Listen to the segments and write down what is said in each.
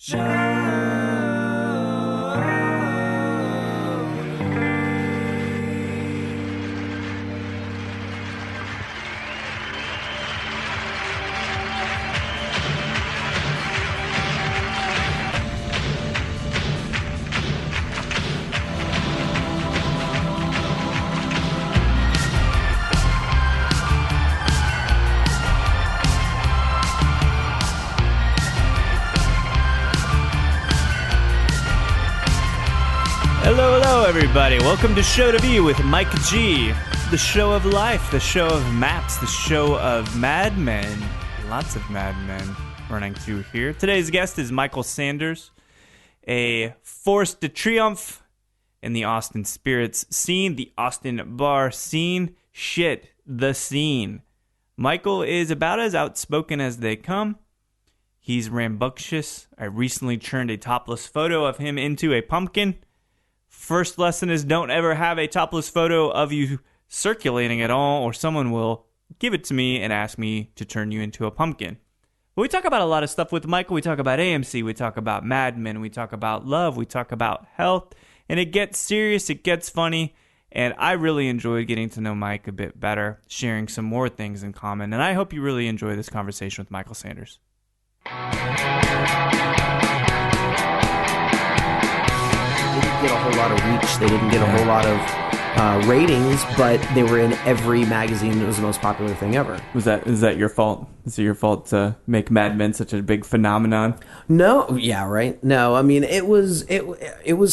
Hello, everybody. Welcome to Show to Be with Mike G. The show of life, the show of maps, the show of Madmen. Lots of Madmen running through here. Today's guest is Michael Sanders, a force de triomphe in the Austin spirits scene, the Austin bar scene. Shit, the scene. Michael is about as outspoken as they come. He's rambunctious. I recently turned a topless photo of him into a pumpkin. First lesson is don't ever have a topless photo of you circulating at all, or someone will give it to me and ask me to turn you into a pumpkin. But we talk about a lot of stuff with Michael. We talk about AMC. We talk about Madman. We talk about love. We talk about health. And it gets serious. It gets funny. And I really enjoyed getting to know Mike a bit better, sharing some more things in common. And I hope you really enjoy this conversation with Michael Sanders. They didn't get a whole lot of reach. They didn't get a whole lot of ratings, but they were in every magazine. It was the most popular thing ever. Is that your fault? Is it your fault to make Mad Men such a big phenomenon? No, yeah, right. No, I mean it was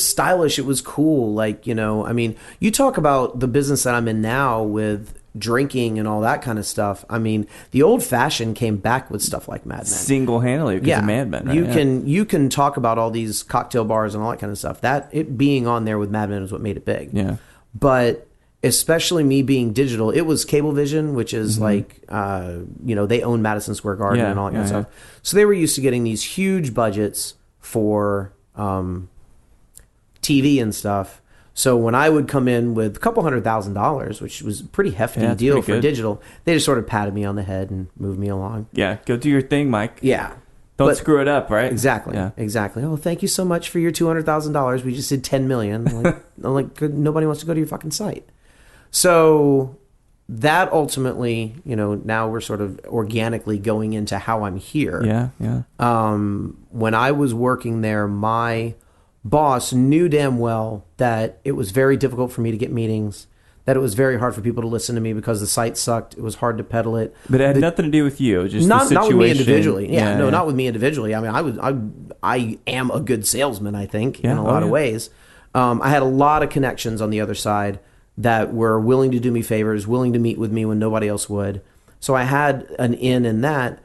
stylish. It was cool. Like, you know, I mean, you talk about the business that I'm in now with drinking and all that kind of stuff. I mean, the old fashioned came back with stuff like Mad Men. Single-handedly because of Mad Men, right? You can talk about all these cocktail bars and all that kind of stuff. That it being on there with Mad Men is what made it big. Yeah. But especially me being digital, it was Cablevision, which is like, you know, they own Madison Square Garden and all that kind of stuff. So they were used to getting these huge budgets for TV and stuff. So when I would come in with a couple $100,000, which was a pretty hefty deal for digital, they just sort of patted me on the head and moved me along. Yeah, go do your thing, Mike. Yeah. Don't screw it up, right? Exactly. Yeah. Exactly. Oh, thank you so much for your $200,000. We just did $10 million. I'm like, nobody wants to go to your fucking site. So that ultimately, you know, now we're sort of organically going into how I'm here. Yeah. When I was working there, my boss knew damn well that it was very difficult for me to get meetings, that it was very hard for people to listen to me because the site sucked. It was hard to peddle it. But it had nothing to do with you, just not, the situation. Not with me individually. Not with me individually. I mean, I am a good salesman, I think, in a lot of ways. I had a lot of connections on the other side that were willing to do me favors, willing to meet with me when nobody else would. So I had an in that.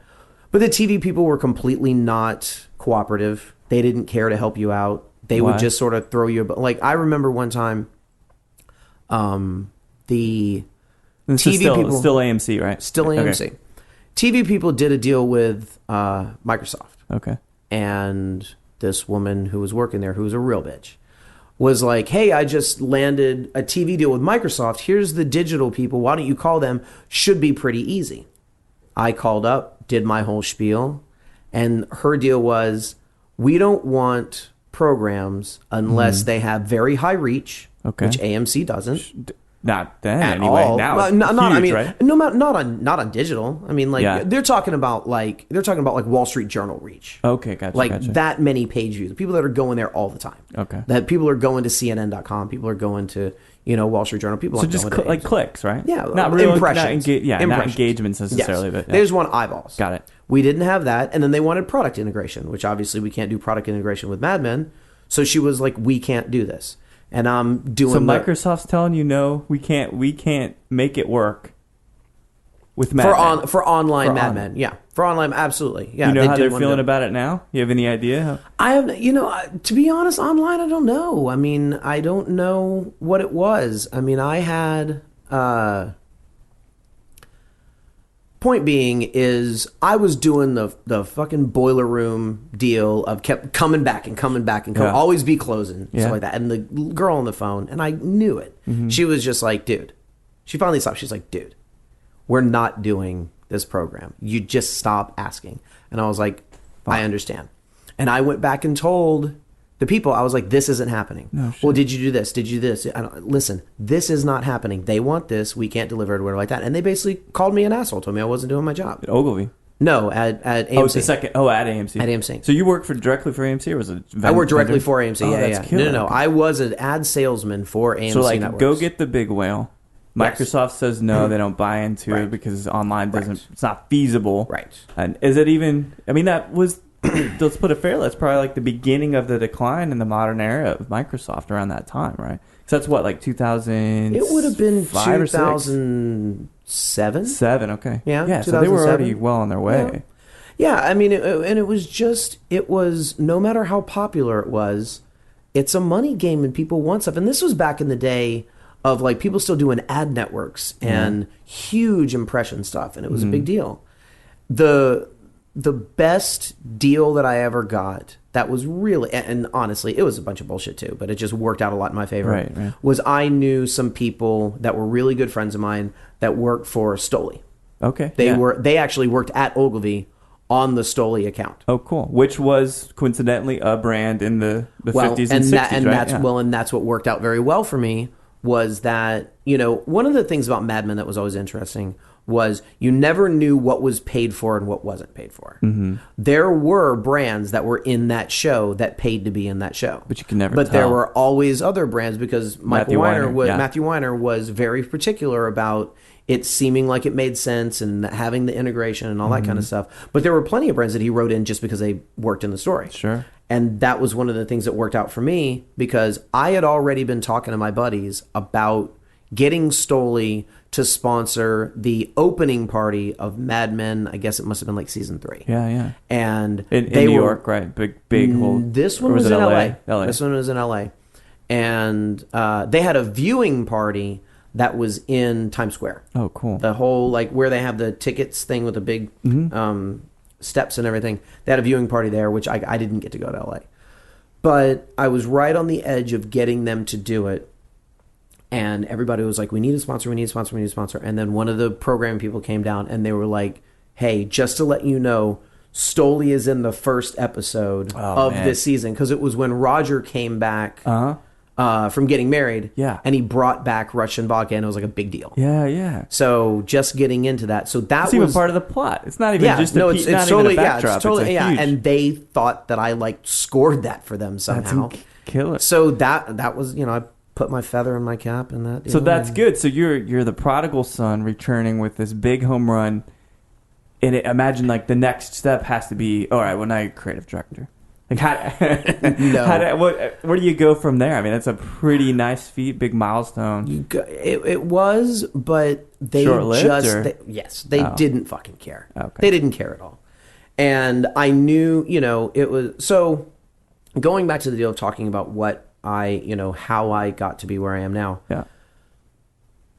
But the TV people were completely not cooperative. They didn't care to help you out. They would just sort of throw you. Like, I remember one time, the TV people still AMC, right? Still AMC. Okay. TV people did a deal with Microsoft. Okay. And this woman who was working there, who was a real bitch, was like, "Hey, I just landed a TV deal with Microsoft. Here's the digital people. Why don't you call them? Should be pretty easy." I called up, did my whole spiel, and her deal was, "We don't want programs unless they have very high reach," which AMC doesn't. Not then, at anyway. All. Now it's not, huge, I mean, right? No, not on digital. I mean, like they're talking about like Wall Street Journal reach. Okay, gotcha. Like that many page views. People that are going there all the time. Okay. That people are going to CNN.com. People are going to Wall Street Journal. People so just like clicks, right? Yeah, not real impressions. Not engagements necessarily. Yes. But they just want eyeballs. Got it. We didn't have that, and then they wanted product integration, which obviously we can't do product integration with Mad Men. So she was like, "We can't do this." And I'm doing. So Microsoft's telling you, "No, we can't make it work." With Mad Men. For online Mad Men, yeah, for online, absolutely, yeah. You know how they're feeling about it now? You have any idea? I have, to be honest, online, I don't know. I mean, I don't know what it was. I mean, I had. Point being is I was doing the fucking boiler room deal of kept coming back and always be closing, stuff like that. And the girl on the phone, and I knew it. Mm-hmm. She was just like, "Dude," she finally stopped. She's like, "Dude, we're not doing this program. You just stop asking." And I was like, "I understand." And I went back and told the people, I was like, this isn't happening. No, well, did you do this? Did you do this? Listen, this is not happening. They want this. We can't deliver it or whatever like that. And they basically called me an asshole, told me I wasn't doing my job. At Ogilvy? No, at AMC. Oh, it's the second. Oh, at AMC. At AMC. So you worked directly for AMC, or was it? I worked directly for AMC. Oh, yeah. No. I was an ad salesman for AMC. So like, Networks. Go get the big whale. Microsoft says no, they don't buy into it because online doesn't. It's not feasible. Right. And is it even? I mean, that was. Let's put it fairly. That's probably like the beginning of the decline in the modern era of Microsoft around that time, right? So that's what, like 2000. It would have been 2007. Okay. Yeah. So they were already well on their way. Yeah. I mean, it was no matter how popular it was, it's a money game and people want stuff. And this was back in the day of like people still doing ad networks and huge impression stuff, and it was a big deal. The best deal that I ever got that was really, and honestly, it was a bunch of bullshit too, but it just worked out a lot in my favor, right. was I knew some people that were really good friends of mine that worked for Stoli. Okay. They actually worked at Ogilvy on the Stoli account. Oh, cool. Which was coincidentally a brand in the 50s and 60s, and that's what worked out very well for me was that, one of the things about Madman that was always interesting was you never knew what was paid for and what wasn't paid for. Mm-hmm. There were brands that were in that show that paid to be in that show. But you can never tell. There were always other brands because Matthew Weiner was very particular about it seeming like it made sense and having the integration and all that kind of stuff. But there were plenty of brands that he wrote in just because they worked in the story. Sure. And that was one of the things that worked out for me because I had already been talking to my buddies about getting Stoli to sponsor the opening party of Mad Men. I guess it must have been like season 3. Yeah. And in New York, right? Big whole. This one was in LA. This one was in LA. And they had a viewing party that was in Times Square. Oh, cool. The whole, like, where they have the tickets thing with the big steps and everything. They had a viewing party there, which I didn't get to go to LA. But I was right on the edge of getting them to do it. And everybody was like, we need a sponsor. And then one of the programming people came down and they were like, hey, just to let you know, Stoli is in the first episode of this season. Because it was when Roger came back from getting married. Yeah. And he brought back Rush and Vodka, and it was like a big deal. Yeah. So just getting into that. So that was even part of the plot. It's not even just it's totally, even a backdrop. It's totally, huge... And they thought that I like scored that for them somehow. That's killer. So that was, I put my feather in my cap and that. So that's good. So you're the prodigal son returning with this big home run. And imagine like the next step has to be, all right, well now you're creative director. Like where do you go from there? I mean, that's a pretty nice feat, big milestone. It was, but they didn't fucking care. Okay. They didn't care at all. And I knew, it was, so going back to the deal of talking about what how I got to be where I am now. Yeah.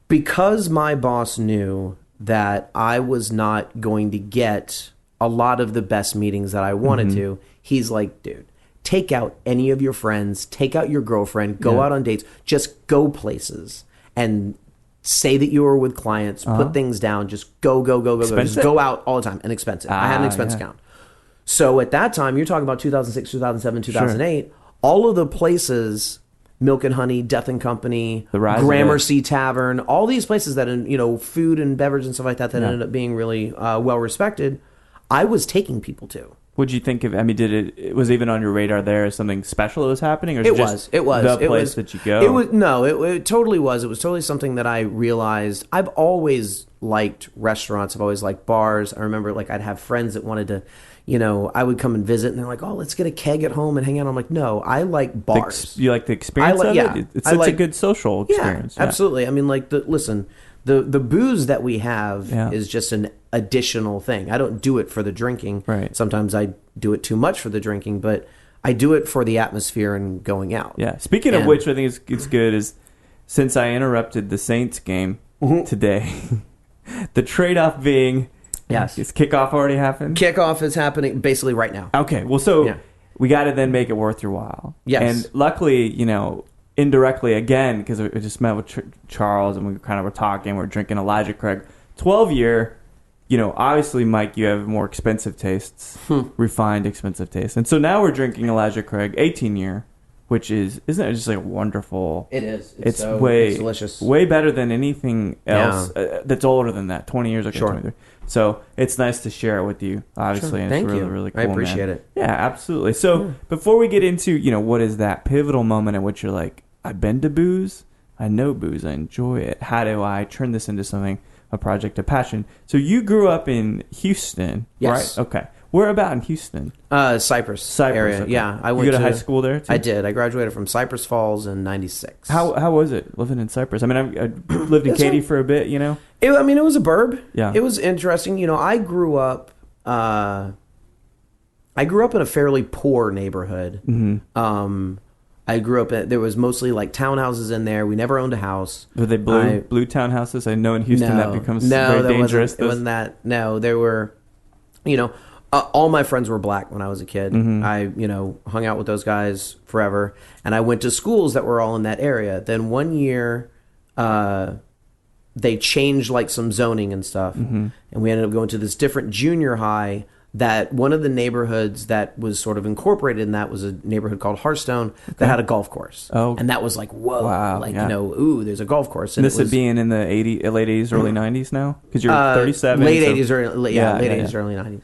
Because my boss knew that I was not going to get a lot of the best meetings that I wanted to, he's like, dude, take out any of your friends, take out your girlfriend, go out on dates, just go places and say that you were with clients, put things down, just go. Just go out all the time and expense it. I had an expense account. So at that time, you're talking about 2006, 2007, 2008, sure. All of the places, Milk and Honey, Death and Company, Gramercy Tavern, all these places that, food and beverage and stuff like that ended up being really well respected, I was taking people to. What'd you think of? I mean, it was even on your radar there? Something special that was happening, or it was the place that you go? It totally was. It was totally something that I realized. I've always liked restaurants. I've always liked bars. I remember I'd have friends that wanted to. I would come and visit, and they're like, "Oh, let's get a keg at home and hang out." I'm like, "No, I like bars. You like the experience of it? It's a good social experience. Yeah, absolutely. I mean, the booze that we have is just an additional thing. I don't do it for the drinking. Right. Sometimes I do it too much for the drinking, but I do it for the atmosphere and going out. Yeah. Speaking of which, I think it's good is since I interrupted the Saints game today, the trade-off being... Yes. Is kickoff already happened? Kickoff is happening basically right now. Okay. Well, we got to then make it worth your while. Yes. And luckily, indirectly again, because I just met with Charles and we kind of were talking, we're drinking Elijah Craig 12-year obviously, Mike, you have more expensive tastes, refined expensive tastes. And so now we're drinking Elijah Craig 18 year, which isn't it just like wonderful? It is. It's it's delicious. Way better than anything else that's older than that, 20 years ago. Sure. 23. So it's nice to share it with you, obviously. Sure. And Thank it's really, you. really cool. I appreciate it. Yeah, absolutely. So before we get into, what is that pivotal moment in which you're like, I've been to booze, I know booze, I enjoy it. How do I turn this into something, a project of passion? So you grew up in Houston, yes. right? Okay. Where about in Houston? Cypress area. Okay. Yeah, I went. You go to high school there too? I did. I graduated from Cypress Falls in '96. How was it living in Cypress? I mean, I lived in Katy for a bit. It was a burb. Yeah, it was interesting. I grew up. I grew up in a fairly poor neighborhood. Mm-hmm. I grew up there was mostly like townhouses in there. We never owned a house. Were they blue townhouses? I know in Houston that becomes very dangerous. It wasn't that. No, there were, all my friends were black when I was a kid. Mm-hmm. I, hung out with those guys forever. And I went to schools that were all in that area. Then one year, they changed like some zoning and stuff. Mm-hmm. And we ended up going to this different junior high that one of the neighborhoods that was sort of incorporated in that was a neighborhood called Hearthstone that had a golf course. Oh. And that was like, whoa. Wow, like, yeah. there's a golf course. And this is being in the late 80s, early 90s now? Because you're 37. Late 80s, early 80s, early 90s.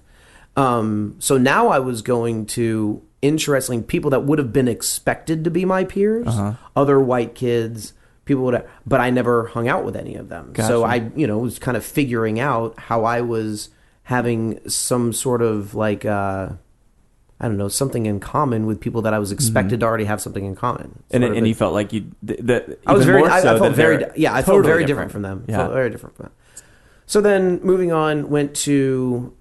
So now I was going to, interestingly, people that would have been expected to be my peers, other white kids, people would, but I never hung out with any of them. Gotcha. So I, was kind of figuring out how I was having some sort of like, something in common with people that I was expected to already have something in common. And you felt like you, I felt very totally different from them. Yeah. Felt very different from them. So then moving on, went to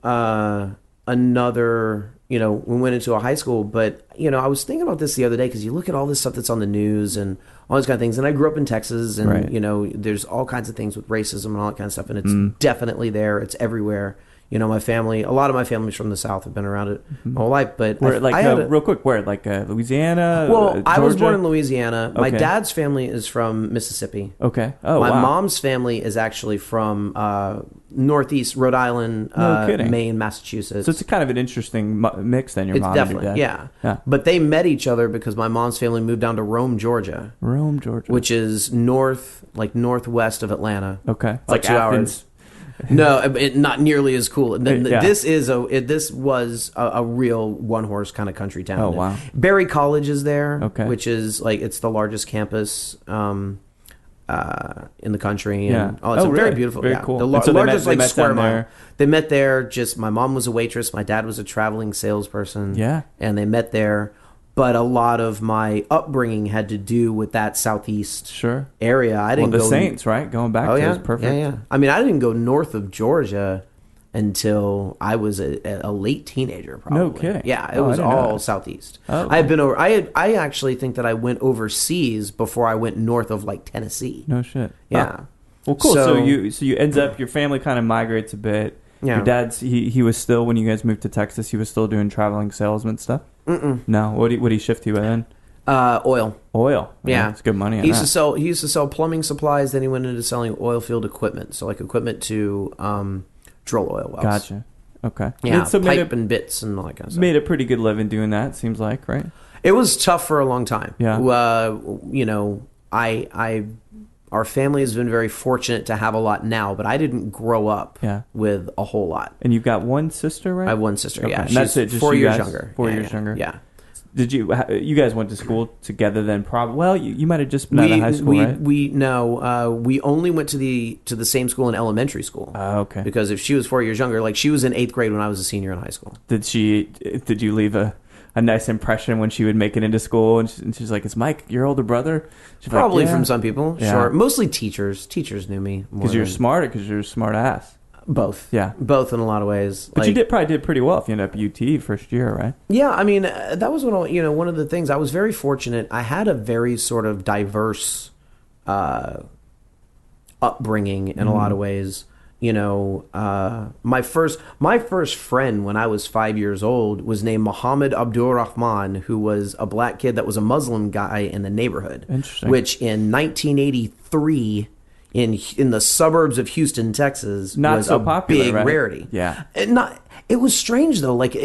another, we went into a high school, but, I was thinking about this the other day because you look at all this stuff that's on the news and all these kind of things. And I grew up in Texas and, right. There's all kinds of things with racism and all that kind of stuff. And it's definitely there. It's everywhere. My family, a lot of my families from the South have been around it my whole life. But real quick, where? Louisiana? Well, I was born in Georgia? Louisiana. My dad's family is from Mississippi. Okay. Oh, my wow. mom's family is actually from Northeast Rhode Island, Maine, Massachusetts. So it's kind of an interesting mix then, your it's mom definitely, and your dad. Yeah. But they met each other because my mom's family moved down to Rome, Georgia. Rome, Georgia. Which is northwest of Atlanta. Okay. It's like like 2 Athens. hours. No, not nearly as cool. Yeah. This was a real one horse kind of country town. Oh, wow. Berry College is there, which is like it's the largest campus in the country. And, yeah. it's very beautiful. Very yeah. cool. The largest square mile. They met there. Just my mom was a waitress. My dad was a traveling salesperson. Yeah, and they met there. But a lot of my upbringing had to do with that southeast area. I didn't go the Saints, right? Going back to is perfect. Yeah. I mean, I didn't go north of Georgia until I was a late teenager, probably. No kidding. Yeah, it was all southeast. Oh, I had been over. I actually think that I went overseas before I went north of like Tennessee. No shit. Yeah. Oh. Well, cool. So you ends up your family kind of migrates a bit. Yeah. Your dad's he was still, when you guys moved to Texas, he was still doing traveling salesman stuff. No, what did he shift you in? Oil. Yeah, it's good money. He used to sell plumbing supplies. Then he went into selling oil field equipment, so like equipment to drill oil wells. Gotcha. Okay. Yeah, so pipe and bits and all that kind of stuff. Made a pretty good living doing that. Seems like, right? It was tough for a long time. Yeah. Our family has been very fortunate to have a lot now, but I didn't grow up with a whole lot. And you've got one sister, right? I have one sister, yeah. And that's it, just 4 years guys, younger. 4 years younger. Yeah. Did you guys went to school together then? Probably. Well, you might have just been out of high school, right? We only went to the same school in elementary school. Okay. Because if she was 4 years younger, like she was in 8th grade when I was a senior in high school. Did you leave a nice impression when she would make it into school, and she's like, "Is Mike your older brother?" She's probably like, from some people, sure. Mostly teachers. Teachers knew me because you're smart, or because you're a smart ass. Both, yeah, both in a lot of ways. But you probably did pretty well if you ended up UT first year, right? Yeah, I mean that was one of the things. I was very fortunate. I had a very sort of diverse upbringing in a lot of ways. My first friend when I was 5 years old was named Muhammad Abdul Rahman, who was a black kid that was a Muslim guy in the neighborhood. Interesting. Which in 1983, in the suburbs of Houston, Texas, not was so a popular, big right? rarity. Yeah. It was strange though. Like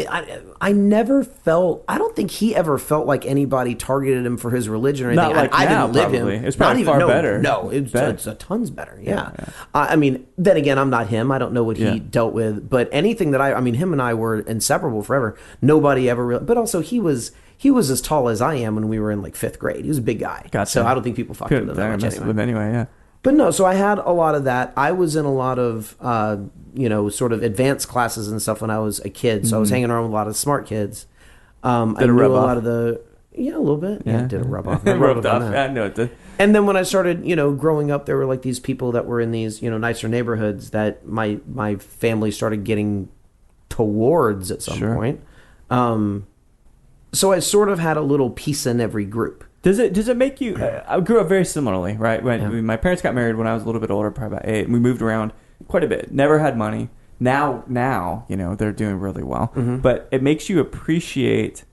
I never felt. I don't think he ever felt like anybody targeted him for his religion or anything. Not like I now, didn't live probably. him. It's probably far better. No, it's a tons better. Yeah. I mean, then again, I'm not him. I don't know what he dealt with. But anything that I mean, him and I were inseparable forever. Nobody ever really. But also, he was as tall as I am when we were in like 5th grade. He was a big guy. Gotcha. So I don't think people fucked with him that much anyway. Yeah. But no, so I had a lot of that. I was in a lot of, sort of advanced classes and stuff when I was a kid. So I was hanging around with a lot of smart kids. I knew a lot of the, a little bit. Yeah, did a rub off. Rubbed off. I know it did. And then when I started, growing up, there were like these people that were in these, nicer neighborhoods that my family started getting towards at some point. So I sort of had a little piece in every group. Does it make you? I grew up very similarly, right? When my parents got married when I was a little bit older, probably about 8, and we moved around quite a bit. Never had money. Now, they're doing really well. Mm-hmm. But it makes you appreciate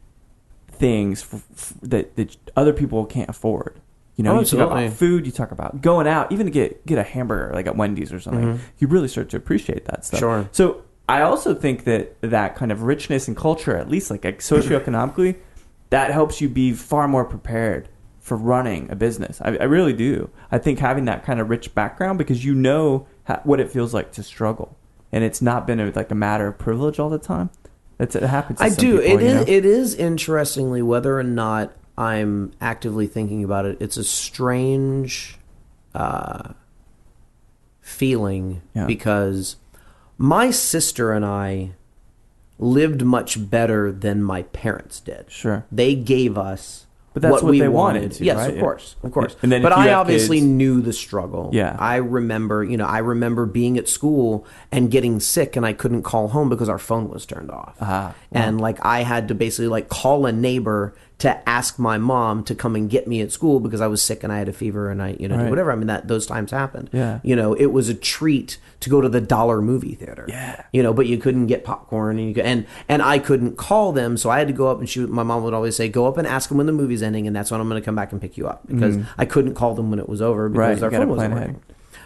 things that other people can't afford. You talk about food, you talk about going out, even to get a hamburger like at Wendy's or something. Mm-hmm. You really start to appreciate that stuff. Sure. So I also think that kind of richness and culture, at least like socioeconomically, that helps you be far more prepared for running a business. I really do. I think having that kind of rich background, because you know what it feels like to struggle, and it's not been a matter of privilege all the time. It happens. To some people, It is interestingly, whether or not I'm actively thinking about it, it's a strange feeling because my sister and I lived much better than my parents did. Sure. They gave us but that's what they wanted to, yes, right? Of course. And then but I obviously knew the struggle. Yeah. I remember being at school and getting sick and I couldn't call home because our phone was turned off. Wow. And I had to basically call a neighbor to ask my mom to come and get me at school because I was sick and I had a fever and I, do whatever. I mean, those times happened. Yeah. It was a treat to go to the dollar movie theater. Yeah. But you couldn't get popcorn and I couldn't call them, so I had to go up and my mom would always say, go up and ask them when the movie's ending, and that's when I'm going to come back and pick you up because I couldn't call them when it was over because their phone wasn't working.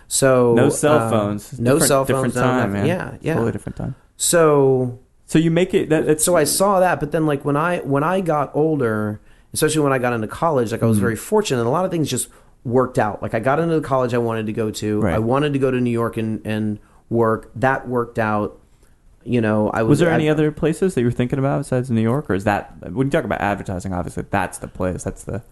So no cell phones. No cell phones. Different time, man. Yeah. Totally different time. So you make it. So I saw that, but then when I got older, especially when I got into college, I was very fortunate, and a lot of things just worked out. I got into the college I wanted to go to. Right. I wanted to go to New York and work. That worked out. Was there any other places that you were thinking about besides New York, or is that when you talk about advertising? Obviously, that's the place. That's the.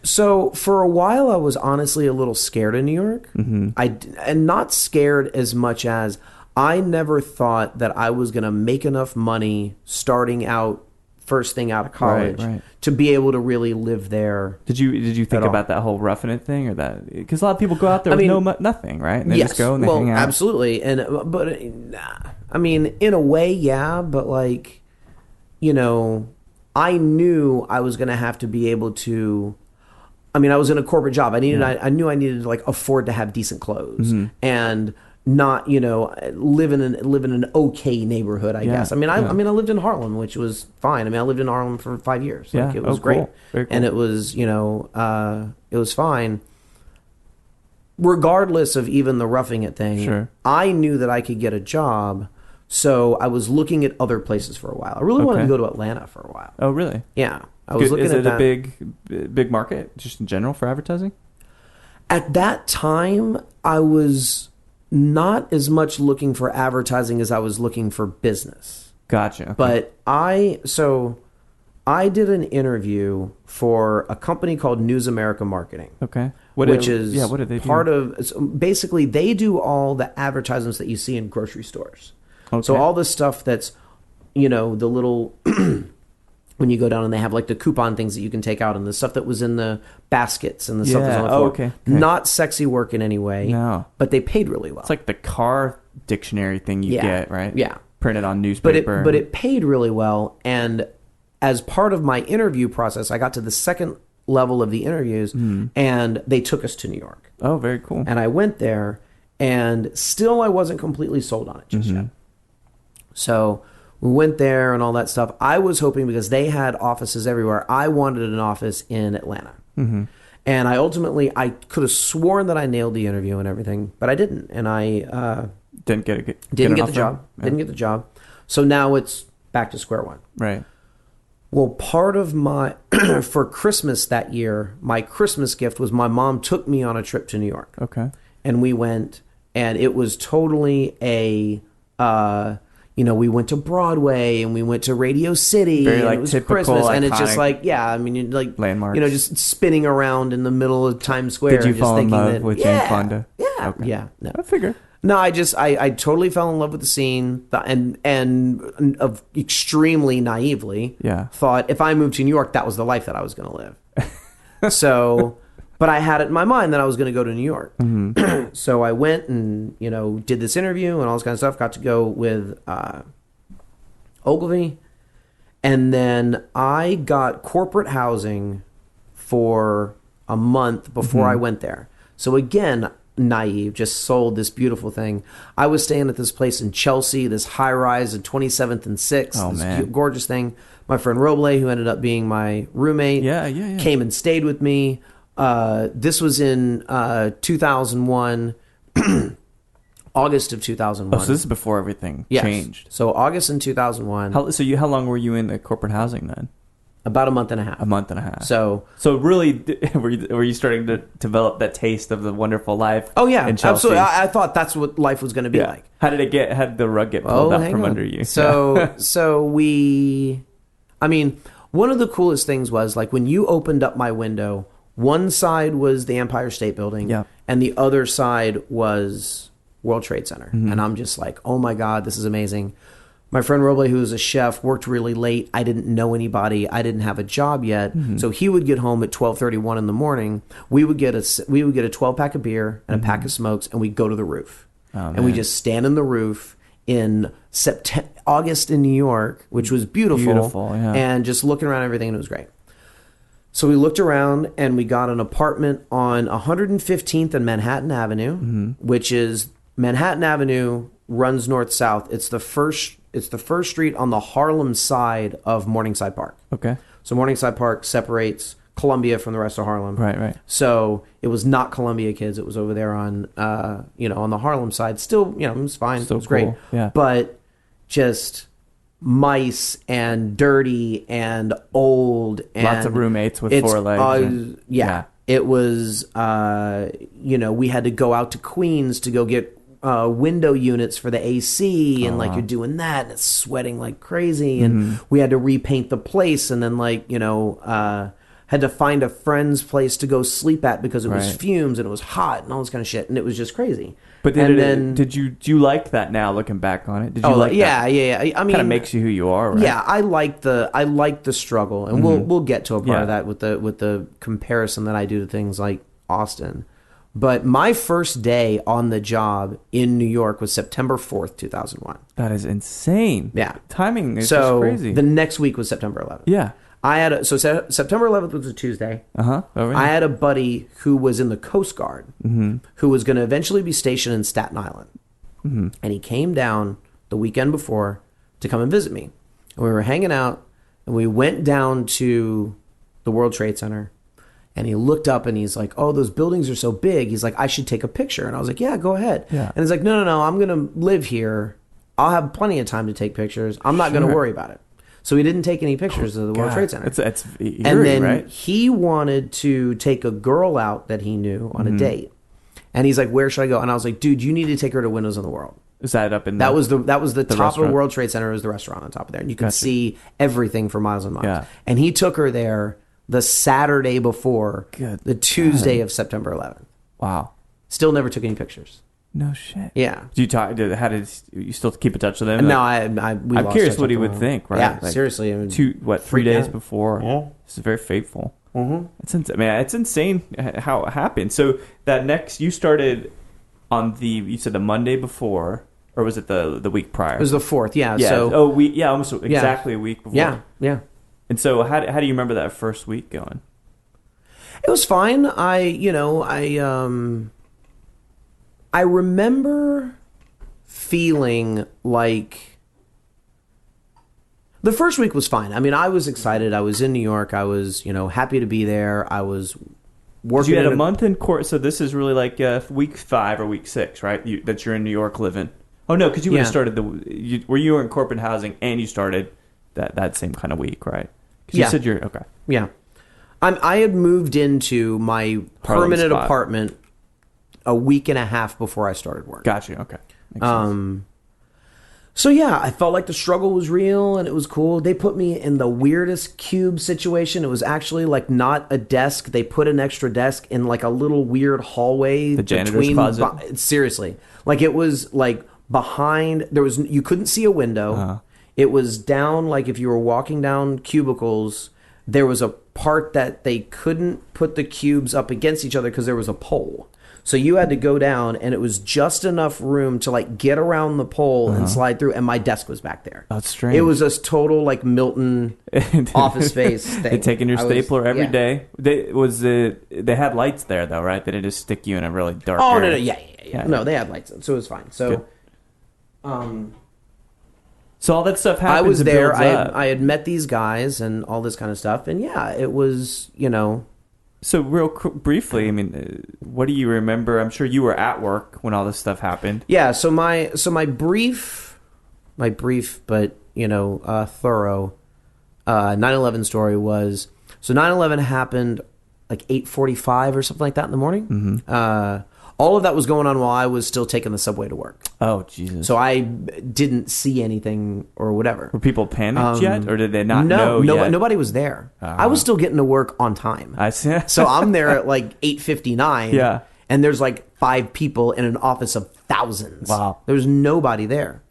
So for a while, I was honestly a little scared of New York. Mm-hmm. And not scared as much as I never thought that I was going to make enough money starting out. First thing out of college to be able to really live there. Did you think about that whole roughing it thing, or that because a lot of people go out there with nothing, right? And they just go and they hang out. Absolutely. But I mean, in a way, yeah. But I knew I was going to have to be able to. I mean, I was in a corporate job. I knew I needed to afford to have decent clothes and not live in an okay neighborhood, I guess. I mean, I lived in Harlem, which was fine. I mean, I lived in Harlem for 5 years. It was great. Very cool. And it was it was fine. Regardless of even the roughing it thing, sure. I knew that I could get a job, so I was looking at other places for a while. I really wanted to go to Atlanta for a while. Oh, really? Yeah, I was looking at that. Is it a big market just in general for advertising? At that time, I was not as much looking for advertising as I was looking for business. Gotcha. Okay. But I did an interview for a company called News America Marketing. Okay. What do they do? Basically they do all the advertisements that you see in grocery stores. Okay. So all the stuff that's, the little when you go down and they have the coupon things that you can take out and the stuff that was in the baskets and the stuff that's on the floor. Okay. Not sexy work in any way. No. But they paid really well. It's like the car dictionary thing you get, right? Yeah. Printed on newspaper. But it paid really well. And as part of my interview process, I got to the second level of the interviews and they took us to New York. Oh, very cool. And I went there and still I wasn't completely sold on it just yet. So we went there and all that stuff. I was hoping because they had offices everywhere. I wanted an office in Atlanta. Mm-hmm. And I could have sworn that I nailed the interview and everything, but I didn't. And I didn't get the job. Yeah. Didn't get the job. So now it's back to square one. Right. Well, part of my, for Christmas that year, my Christmas gift was my mom took me on a trip to New York. Okay. And we went, and it was totally we went to Broadway and we went to Radio City. Very, and like, it was typical, Christmas, and it's iconic just like, like landmarks. Just spinning around in the middle of Times Square. Did you just fall in thinking love with Jane Fonda? Yeah. Okay. Yeah. No. I figure. No, I totally fell in love with the scene, and of extremely naively thought if I moved to New York, that was the life that I was going to live. So, but I had it in my mind that I was going to go to New York. Mm-hmm. So I went and did this interview and all this kind of stuff. Got to go with Ogilvy, and then I got corporate housing for a month before I went there. So again, naive, just sold this beautiful thing. I was staying at this place in Chelsea, this high rise at 27th and 6th, this gorgeous thing. My friend Roble, who ended up being my roommate, came and stayed with me. This was in 2001, August of 2001. Oh, so this is before everything changed. So August in 2001. How long were you in the corporate housing then? About a month and a half. A month and a half. So really, were you starting to develop that taste of the wonderful life? Oh yeah, in Chelsea? Absolutely. I thought that's what life was going to be like. How did the rug get pulled out from under you? So one of the coolest things was like when you opened up my window, one side was the Empire State Building, and the other side was World Trade Center, and I'm just like, oh my God, this is amazing. My friend Roble, who was a chef, worked really late. I didn't know anybody. I didn't have a job yet. Mm-hmm. So he would get home at 12:31 in the morning. We would get a 12-pack of beer and a pack of smokes, and we'd go to the roof. And we just stand on the roof in August in New York, which was beautiful, and just looking around everything, and it was great. So we looked around, and we got an apartment on 115th and Manhattan Avenue, which is Manhattan Avenue runs north-south. It's the first street on the Harlem side of Morningside Park. Okay. So Morningside Park separates Columbia from the rest of Harlem. Right. So it was not Columbia kids. It was over there on, on the Harlem side. Still, it was fine. Still it was great. Cool. Yeah. But just mice and dirty and old. And lots of roommates with 4 legs. It was, we had to go out to Queens to go get window units for the AC, and like you're doing that and it's sweating like crazy, and we had to repaint the place, and then had to find a friend's place to go sleep at because it was fumes and it was hot and all this kind of shit, and it was just crazy. But do you like that now looking back on it? Did you like that? Yeah. I mean, kind of makes you who you are, right? Yeah, I like the struggle, and we'll get to a part of that with the comparison that I do to things like Austin. But my first day on the job in New York was September 4th, 2001. That is insane. Yeah. Timing is just crazy. The next week was September 11th. Yeah. September 11th was a Tuesday. Uh-huh. Oh, really? I had a buddy who was in the Coast Guard, who was going to eventually be stationed in Staten Island. Mm-hmm. And he came down the weekend before to come and visit me. And we were hanging out, and we went down to the World Trade Center. And he looked up and he's like, oh, those buildings are so big. He's like, I should take a picture. And I was like, yeah, go ahead. Yeah. And he's like, no, I'm going to live here. I'll have plenty of time to take pictures. I'm not going to worry about it. So he didn't take any pictures of the World Trade Center. It's eerie, and then right? he wanted to take a girl out that he knew on a date. And he's like, where should I go? And I was like, dude, you need to take her to Windows on the World. Is that up in that was the top restaurant? of World Trade Center. Was the restaurant on top of there. And you could see everything for miles and miles. Yeah. And he took her there the Saturday before the Tuesday of September 11th. Wow. Still never took any pictures. No shit. Yeah. Do you talk? How did you still keep in touch with him? No, I'm curious what he would think. Right? Yeah, like seriously. I mean, 3 days before. Yeah. This is very fateful. Mm-hmm. It's insane how it happened. So that you started on you said the Monday before, or was it the week prior? It was the 4th. Yeah. Yeah. So almost exactly a week before. Yeah. Yeah. And so how do you remember that first week going? It was fine. I remember feeling like the first week was fine. I mean, I was excited. I was in New York. I was, happy to be there. I was working. You had a month in court, so this is really like week 5 or week 6, right? That you're in New York living. Oh no, because you would have started where you were in corporate housing and you started that same kind of week, right? Because you said you're okay. Yeah, I had moved into my permanent apartment a week and a half before I started work. Gotcha. Okay. Makes sense. So yeah, I felt like the struggle was real and it was cool. They put me in the weirdest cube situation. It was actually like not a desk. They put an extra desk in like a little weird hallway. The janitor's closet? Seriously. Like it was like behind, you couldn't see a window. Uh-huh. It was down, like if you were walking down cubicles, there was a part that they couldn't put the cubes up against each other because there was a pole. So you had to go down, and it was just enough room to like get around the pole and slide through. And my desk was back there. That's strange. It was a total like Milton Office Space thing. They're taking your stapler every day. They had lights there though, right? They didn't just stick you in a really dark. Oh area. No, yeah. No, they had lights, so it was fine. So, so all that stuff happened. I was there. I had met these guys and all this kind of stuff, and yeah, it was So real briefly, I mean, what do you remember? I'm sure you were at work when all this stuff happened. Yeah. So my brief, but thorough 9/11 story was, so 9/11 happened like 8:45 or something like that in the morning. Mm-hmm. All of that was going on while I was still taking the subway to work. Oh, Jesus. So I didn't see anything or whatever. Were people panicked yet? Or did they not know yet? Nobody was there. I was still getting to work on time. I see. So I'm there at like 8:59. Yeah. And there's like 5 people in an office of thousands. Wow. There was nobody there.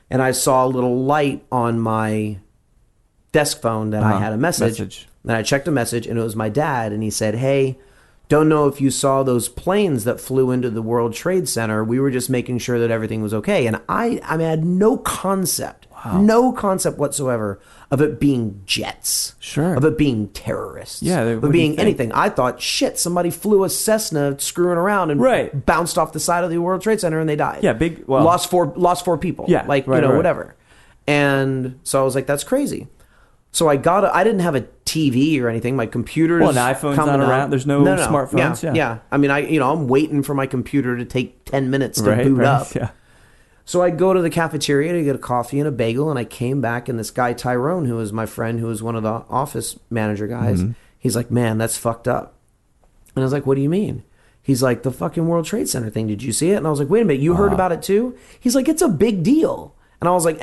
And I saw a little light on my desk phone that I had a message. And I checked a message, and it was my dad. And he said, "Hey, don't know if you saw those planes that flew into the World Trade Center. We were just making sure that everything was okay." And I had no concept whatsoever of it being jets. Sure. Of it being terrorists. Yeah. Of it being anything. I thought, shit, somebody flew a Cessna screwing around and bounced off the side of the World Trade Center and they died. Yeah, lost four people. Yeah. Whatever. And so I was like, that's crazy. So I didn't have a TV or anything. My computer's an iPhone's not around. There's no smartphones. Yeah. I mean, I'm waiting for my computer to take 10 minutes to boot up. Yeah. So I go to the cafeteria to get a coffee and a bagel, and I came back, and this guy Tyrone, who was my friend, who was one of the office manager guys, he's like, "Man, that's fucked up." And I was like, "What do you mean?" He's like, "The fucking World Trade Center thing. Did you see it?" And I was like, "Wait a minute, you heard about it too?" He's like, "It's a big deal." And I was like,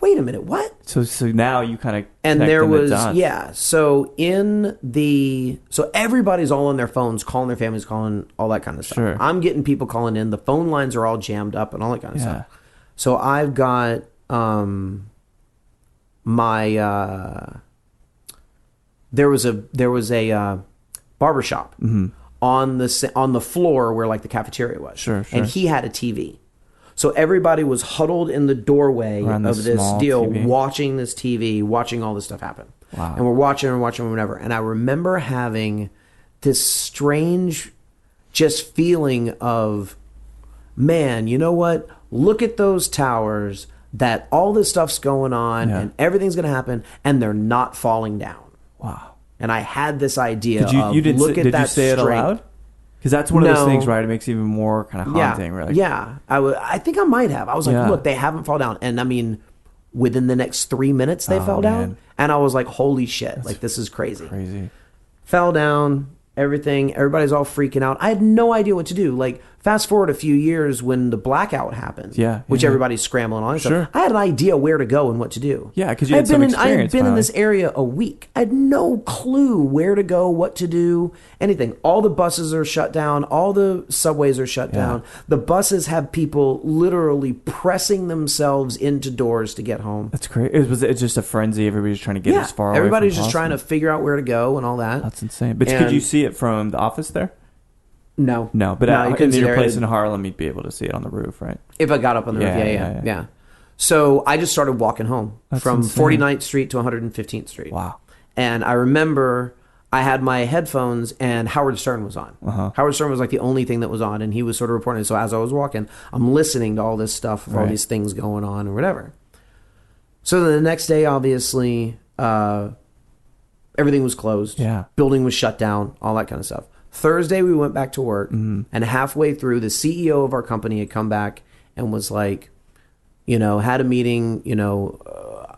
wait a minute, what? So now you kind of and there was so everybody's all on their phones, calling their families, calling all that kind of stuff. Sure. I'm getting people calling in. The phone lines are all jammed up and all that kind of stuff. So I've got there was a barbershop on the floor where like the cafeteria was. Sure. And he had a TV. So everybody was huddled in the doorway of this deal, TV. Watching this TV, watching all this stuff happen. Wow. And we're watching and whatever. And I remember having this strange just feeling of, man, you know what? Look at those towers, that all this stuff's going on and everything's going to happen, and they're not falling down. Wow. And I had this idea did you say it aloud? Because that's one of those things, right? It makes it even more kind of haunting, right? Yeah. I think I might have. I was like, look, they haven't fallen down. And I mean, within the next 3 minutes, they fell down. And I was like, holy shit, this is crazy. Fell down, everything. Everybody's all freaking out. I had no idea what to do. Like, fast forward a few years when the blackout happened, which everybody's scrambling on. Sure. I had an idea where to go and what to do. Yeah, because you had some experience. I had been in this area a week. I had no clue where to go, what to do, anything. All the buses are shut down. All the subways are shut down. The buses have people literally pressing themselves into doors to get home. That's great. It's just a frenzy. Everybody's trying to get as far away. Everybody's just trying to figure out where to go and all that. That's insane. But could you see it from the office there? No. But in your place in Harlem, you'd be able to see it on the roof, right? If I got up on the roof, yeah. So I just started walking home from insane. 49th Street to 115th Street. Wow. And I remember I had my headphones and Howard Stern was on. Howard Stern was like the only thing that was on, and he was sort of reporting. So as I was walking, I'm listening to all this stuff, all these things going on or whatever. So the next day, obviously, everything was closed. Yeah. Building was shut down, all that kind of stuff. Thursday, we went back to work, and halfway through, the CEO of our company had come back and was like, had a meeting,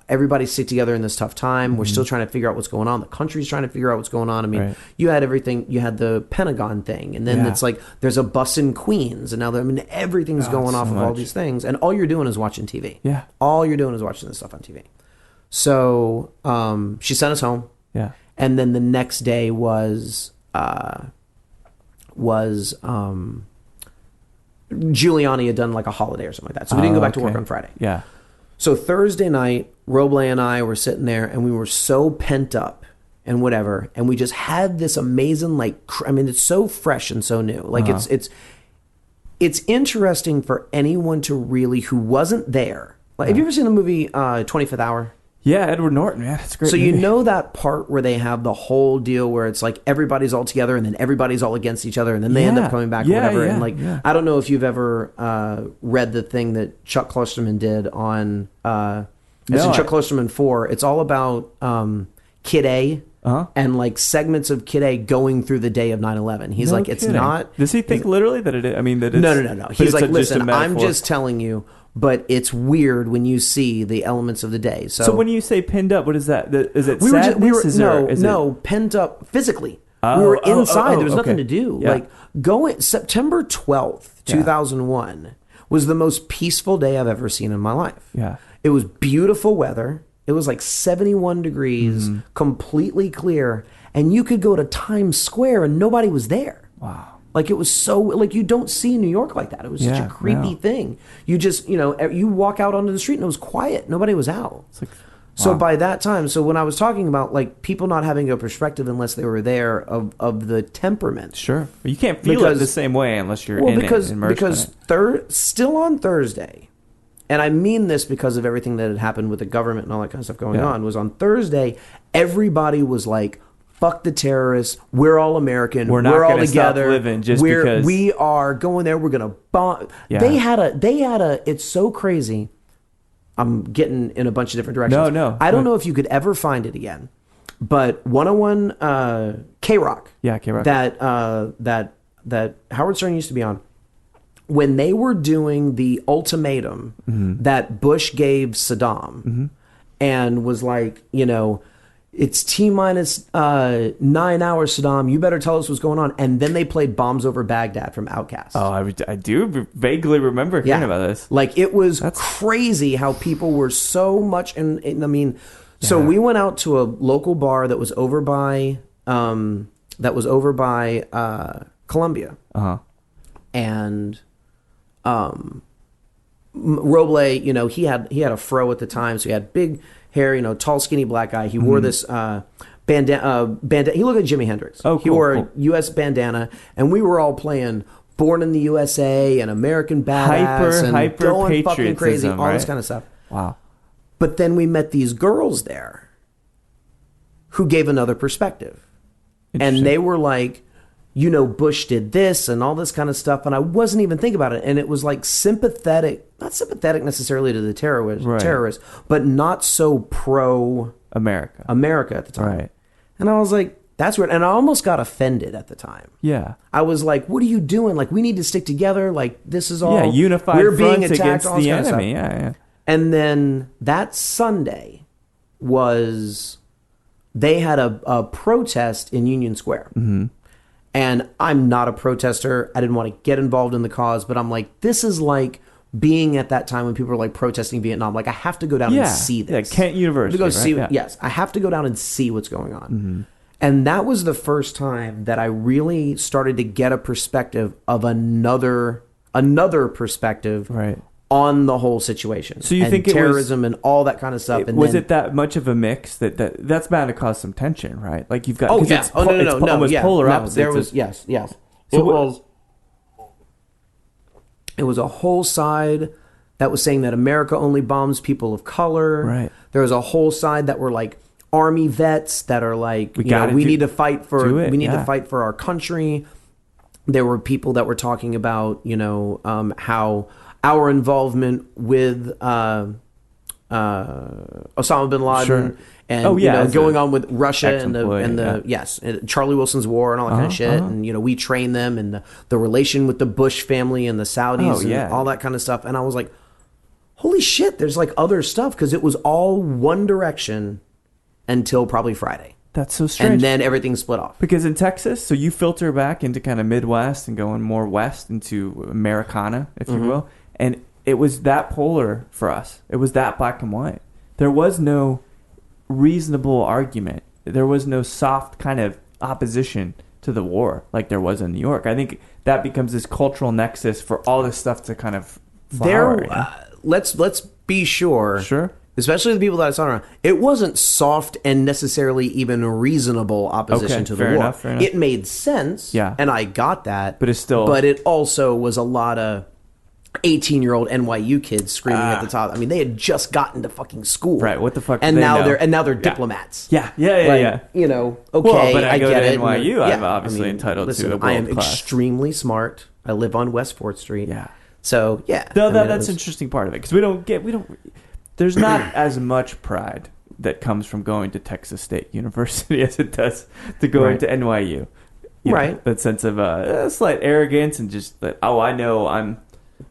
everybody sit together in this tough time. We're still trying to figure out what's going on. The country's trying to figure out what's going on. I mean, you had everything. You had the Pentagon thing, and then it's like there's a bus in Queens, and now everything's going off of all these things, and all you're doing is watching TV. Yeah, all you're doing is watching this stuff on TV. So she sent us home. Yeah, and then the next day was Giuliani had done like a holiday or something like that, so we didn't go back to work on Friday. Yeah. So Thursday night, Roble and I were sitting there, and we were so pent up and whatever, and we just had this amazing, it's so fresh and so new. Like it's interesting for anyone to really who wasn't there. Like, have you ever seen the movie 25th Hour? Yeah, Edward Norton, man, it's great. So movie. You know that part where they have the whole deal where it's like everybody's all together and then everybody's all against each other and then they end up coming back or whatever. And I don't know if you've ever read the thing that Chuck Klosterman did on it's in Chuck Klosterman 4. It's all about Kid A and like segments of Kid A going through the day of 9/11. He's like, it's not. Does he think literally that it is? I mean, that it's, no. He's like, listen, I'm just telling you. But it's weird when you see the elements of the day. So when you say pinned up, what is that? Is it sadness? Pent up physically. We were inside. There was nothing to do. Yeah. Like September 12th, 2001 was the most peaceful day I've ever seen in my life. Yeah. It was beautiful weather. It was like 71 degrees, completely clear. And you could go to Times Square and nobody was there. Wow. Like it was so, like you don't see New York like that. It was such a creepy thing. You just, you walk out onto the street and it was quiet. Nobody was out. It's like, So by that time, so when I was talking about like people not having a perspective unless they were there of the temperament. Sure. You can't feel it the same way unless you're in it, immersed in it. Still on Thursday, and I mean this because of everything that had happened with the government and all that kind of stuff going on, was on Thursday, everybody was like, fuck the terrorists. We're all American. We're all together. Stop living just because we are going there. We're gonna bomb. Yeah. They had a. It's so crazy. I'm getting in a bunch of different directions. No. I don't know if you could ever find it again. But 101 K-Rock. Yeah, K-Rock. That Howard Stern used to be on. When they were doing the ultimatum that Bush gave Saddam and was like, it's T-minus 9 hours, Saddam. You better tell us what's going on. And then they played Bombs Over Baghdad from Outkast. Oh, I do vaguely remember hearing about this. Like, it was crazy how people were so much... So we went out to a local bar that was over by... Columbia. Uh-huh. And... Roble, he had a fro at the time, so he had big... hair, tall, skinny black guy. He wore this bandana. He looked like Jimi Hendrix. Oh, cool, he wore a U.S. bandana, and we were all playing "Born in the USA" and "American Badass" and going fucking crazy, all this kind of stuff. Wow! But then we met these girls there, who gave another perspective, and they were like, Bush did this and all this kind of stuff, and I wasn't even thinking about it. And it was like sympathetic, not sympathetic necessarily to the terrorists, but not so pro-America at the time. Right. And I was like, that's weird. And I almost got offended at the time. Yeah. I was like, what are you doing? Like, we need to stick together. Like, this is all... unified we're being fronts attacked, against the enemy. Yeah. And then that Sunday was... They had a protest in Union Square. Mm-hmm. And I'm not a protester. I didn't want to get involved in the cause, but I'm like, this is like being at that time when people were like protesting Vietnam. Like, I have to go down and see this. Yeah, Kent University. Yes, I have to go down and see what's going on. Mm-hmm. And that was the first time that I really started to get a perspective of another perspective on the whole situation. So you think terrorism and all that kind of stuff. Was it that much of a mix that's bound to cause some tension, right? Like you've got polar opposites. There was yes. It was a whole side that was saying that America only bombs people of color. Right. There was a whole side that were like Army vets that are like, we need to fight for to fight for our country. There were people that were talking about how our involvement with Osama bin Laden and going on with Russia and Charlie Wilson's war and all that kind of shit. And we trained them and the relation with the Bush family and the Saudis and all that kind of stuff. And I was like, holy shit, there's like other stuff, because it was all one direction until probably Friday. That's so strange. And then everything split off. Because in Texas, so you filter back into kind of Midwest and going more west into Americana, if you will. And it was that polar for us. It was that black and white. There was no reasonable argument. There was no soft kind of opposition to the war like there was in New York. I think that becomes this cultural nexus for all this stuff to kind of flower. Let's be sure. Sure. Especially the people that I saw around, it wasn't soft and necessarily even reasonable opposition to the war. Fair enough. It made sense, and I got that. But it's still... But it also was a lot of 18-year-old NYU kids screaming at the top. I mean, they had just gotten to fucking school, right? What the fuck? And now they're diplomats. Yeah. Okay, well, but I get to it. NYU, I'm obviously entitled to a world I am class. Extremely smart. I live on West 4th Street. Yeah. So yeah, that's an interesting part of it, because we don't. There's not as much pride that comes from going to Texas State University as it does to going to NYU. Right. That sense of slight arrogance and just that, I know I'm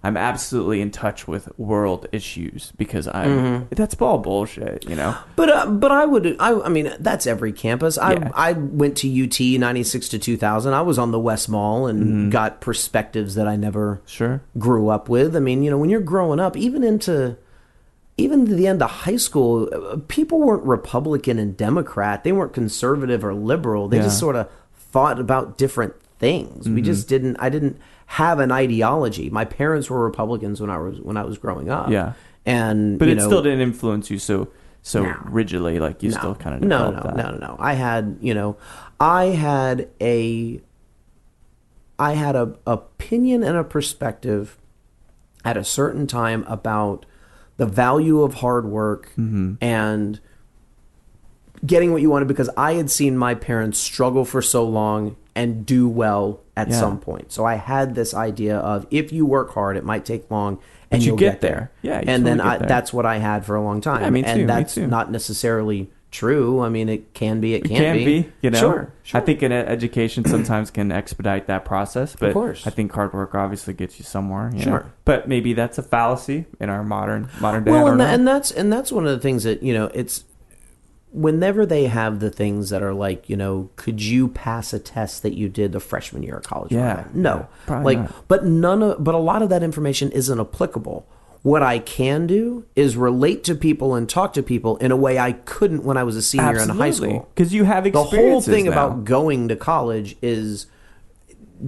absolutely in touch with world issues because that's all bullshit, But I mean, that's every campus. I went to UT 96 to 2000. I was on the West Mall and got perspectives that I never grew up with. I mean, when you're growing up, even to the end of high school, people weren't Republican and Democrat. They weren't conservative or liberal. They just sort of thought about different things. We just I didn't have an ideology. My parents were Republicans when I was growing up. Yeah. But it still didn't influence you so rigidly, like you still kind of developed that. No. I had a opinion and a perspective at a certain time about the value of hard work and getting what you wanted, because I had seen my parents struggle for so long and do well at some point. So I had this idea of, if you work hard, it might take long, and you'll get there. Yeah, and then that's what I had for a long time. Yeah, me too, and that's not necessarily true. I mean, it can be. It can't be. Sure. I think in education sometimes can expedite that process, but of course. I think hard work obviously gets you somewhere. Sure. But maybe that's a fallacy in our modern day. Well, and that's one of the things that it's whenever they have the things that are like, could you pass a test that you did the freshman year of college? Yeah. No. Probably not. But a lot of that information isn't applicable. What I can do is relate to people and talk to people in a way I couldn't when I was a senior in high school. Because you have experiences. The whole thing now about going to college is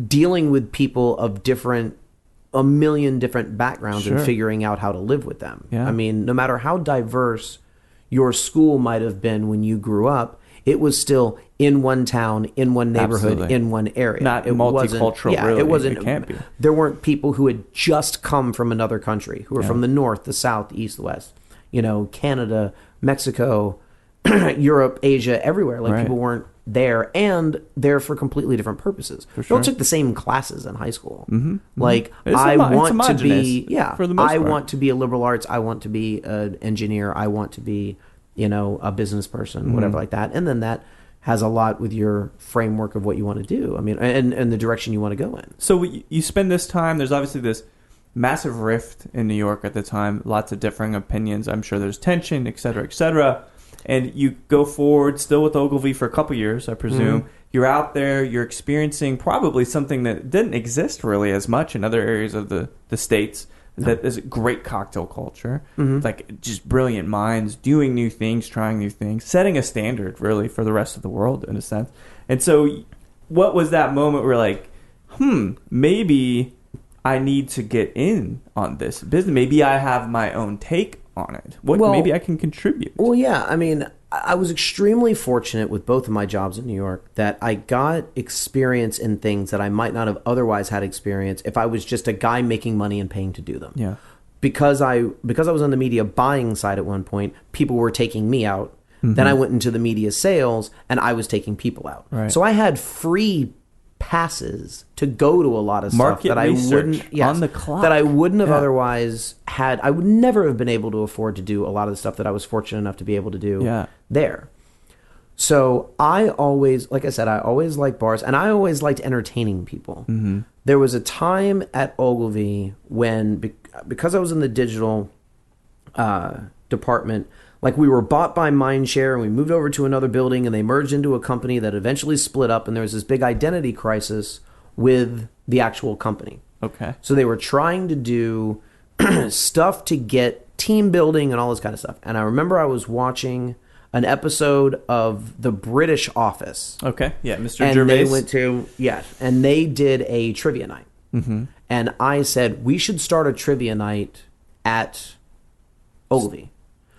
dealing with people of a million different backgrounds and figuring out how to live with them. Yeah. I mean, no matter how diverse your school might have been when you grew up, it was still in one town, in one neighborhood, in one area. Not multicultural, really. It wasn't. It can't be. There weren't people who had just come from another country, who were from the north, the south, the east, the west. Canada, Mexico, Europe, Asia, everywhere. People weren't there, and there for completely different purposes. For sure. We all took the same classes in high school. I want to be, for the most part. want to be a liberal arts. I want to be an engineer. I want to be, a business person, whatever like that. And then that has a lot with your framework of what you want to do. I mean, and the direction you want to go in. So you spend this time, there's obviously this massive rift in New York at the time, lots of differing opinions. I'm sure there's tension, et cetera, et cetera. And you go forward still with Ogilvy for a couple years, I presume. You're out there, you're experiencing probably something that didn't exist really as much in other areas of the States. That is a great cocktail culture, like just brilliant minds doing new things, trying new things, setting a standard really for the rest of the world in a sense. And so what was that moment where like, maybe I need to get in on this business. Maybe I have my own take on it. Maybe I can contribute. Well, yeah. I mean, I was extremely fortunate with both of my jobs in New York that I got experience in things that I might not have otherwise had experience if I was just a guy making money and paying to do them. Yeah. Because I was on the media buying side at one point, people were taking me out. Then I went into the media sales and I was taking people out. Right. So I had free passes to go to a lot of Market stuff that I research wouldn't on the clock. that I wouldn't have otherwise had. I would never have been able to afford to do a lot of the stuff that I was fortunate enough to be able to do there. So I always, like I said, I always liked bars, and I always liked entertaining people. Mm-hmm. There was a time at Ogilvy when, because I was in the digital department, like we were bought by Mindshare, and we moved over to another building, and they merged into a company that eventually split up, and there was this big identity crisis with the actual company. Okay. So they were trying to do stuff to get team building and all this kind of stuff. And I remember I was watching an episode of The British Office. Okay, yeah, Mr. And Gervais. they went to, and they did a trivia night. Mm-hmm. And I said, we should start a trivia night at Ogilvy.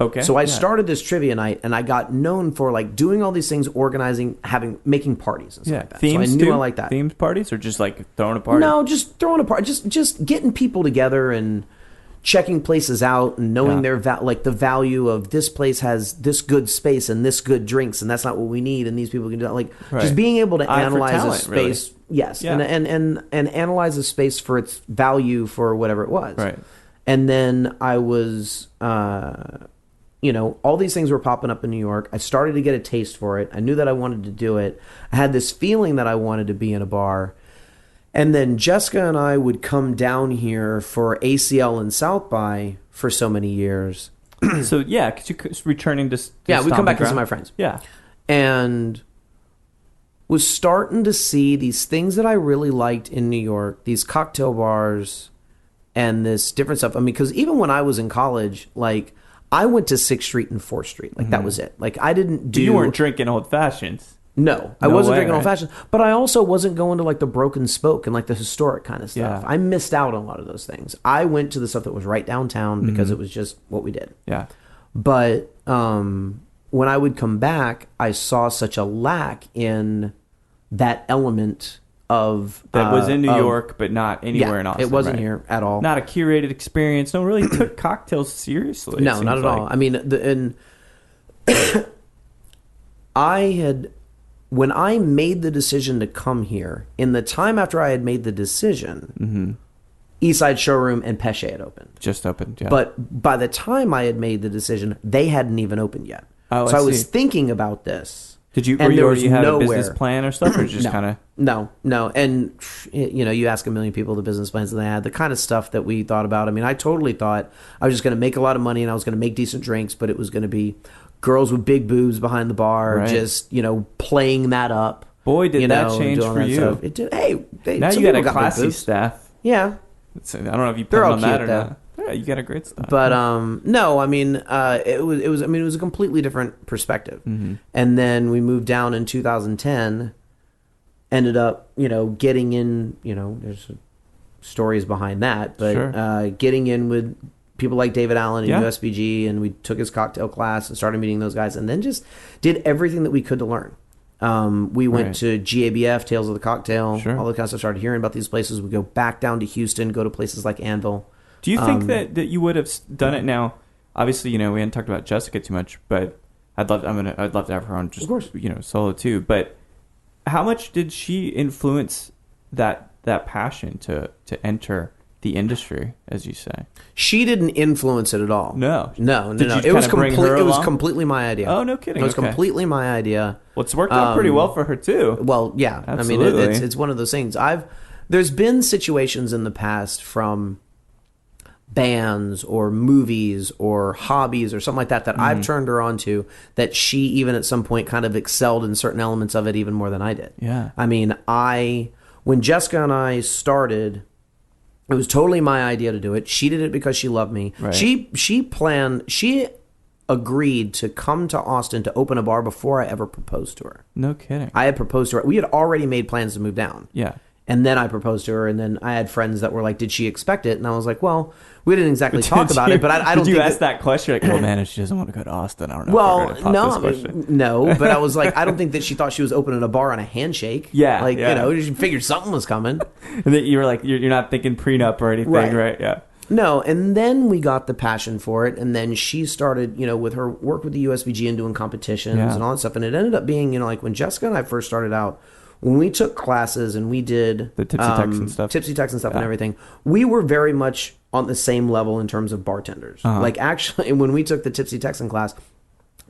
Okay. So I started this trivia night, and I got known for like doing all these things, organizing, making parties and stuff like that. Themes so I knew I liked that. Themed parties, or just like throwing a party? No, just throwing a party. Just getting people together and checking places out and knowing their the value of this place has this good space and this good drinks, and that's not what we need, and these people can do that. Like just being able to analyze a space, and analyze a space for its value for whatever it was. Right. And then I was, all these things were popping up in New York. I started to get a taste for it. I knew that I wanted to do it. I had this feeling that I wanted to be in a bar. And then Jessica and I would come down here for ACL and South by for so many years. So, because you're returning to we come back to see my friends. Yeah. And was starting to see these things that I really liked in New York, these cocktail bars and this different stuff. I mean, because even when I was in college, like, I went to 6th Street and 4th Street. Like, that was it. Like, I didn't do... You weren't drinking old fashions. No, I wasn't drinking old fashioned, but I also wasn't going to like the Broken Spoke and like the historic kind of stuff. I missed out on a lot of those things. I went to the stuff that was right downtown because it was just what we did. Yeah. But when I would come back, I saw such a lack in that element of... That was in New York, but not anywhere in Austin. It wasn't here at all. Not a curated experience. No one really took cocktails seriously. No, not at all. I mean, when I made the decision to come here, in the time after I had made the decision, Eastside Showroom and Pesce had opened. Just opened, yeah. But by the time I had made the decision, they hadn't even opened yet. Oh, so I was thinking about this. Did you already have a business plan or stuff, or just kind of... No. And, you ask a million people the business plans that they had, the kind of stuff that we thought about. I mean, I totally thought I was just going to make a lot of money and I was going to make decent drinks, but it was going to be... girls with big boobs behind the bar, just, playing that up. Boy, did that change for you. It did. Hey, now you got a classy staff. Yeah. I don't know if you put on that or not. Yeah, you got a great staff. But no, I mean, it was a completely different perspective. Mm-hmm. And then we moved down in 2010. Ended up, getting in. There's stories behind that, but getting in with people like David Allen and USBG, and we took his cocktail class and started meeting those guys, and then just did everything that we could to learn. We went to GABF, Tales of the Cocktail, all the kind of stuff. Started hearing about these places. We go back down to Houston, go to places like Anvil. Do you think that you would have done it now? Obviously, we hadn't talked about Jessica too much, but I'd love to have her on just, solo too. But how much did she influence that passion to enter the industry, as you say? She didn't influence it at all. No. It was completely my idea. Oh, no kidding. It was completely my idea. Well, it's worked out pretty well for her too. Well, yeah. Absolutely. I mean, it's one of those things. There's been situations in the past from bands or movies or hobbies or something like that I've turned her on to, that she even at some point kind of excelled in certain elements of it even more than I did. Yeah. I mean, when Jessica and I started, it was totally my idea to do it. She did it because she loved me. Right. She agreed to come to Austin to open a bar before I ever proposed to her. No kidding. I had proposed to her. We had already made plans to move down. Yeah. And then I proposed to her, and then I had friends that were like, did she expect it? And I was like, well, we didn't exactly talk about it, but I don't think... Did you ask that question? Like, well, man, if she doesn't want to go to Austin, I don't know. Well, no, but I was like, I don't think that she thought she was opening a bar on a handshake. Yeah. She figured something was coming. And then you were like, you're not thinking prenup or anything, right? Yeah. No, and then we got the passion for it, and then she started, with her work with the USBG and doing competitions and all that stuff, and it ended up being, like when Jessica and I first started out, when we took classes and we did the Tipsy Texan stuff, and everything, we were very much on the same level in terms of bartenders. Like actually, when we took the Tipsy Texan class,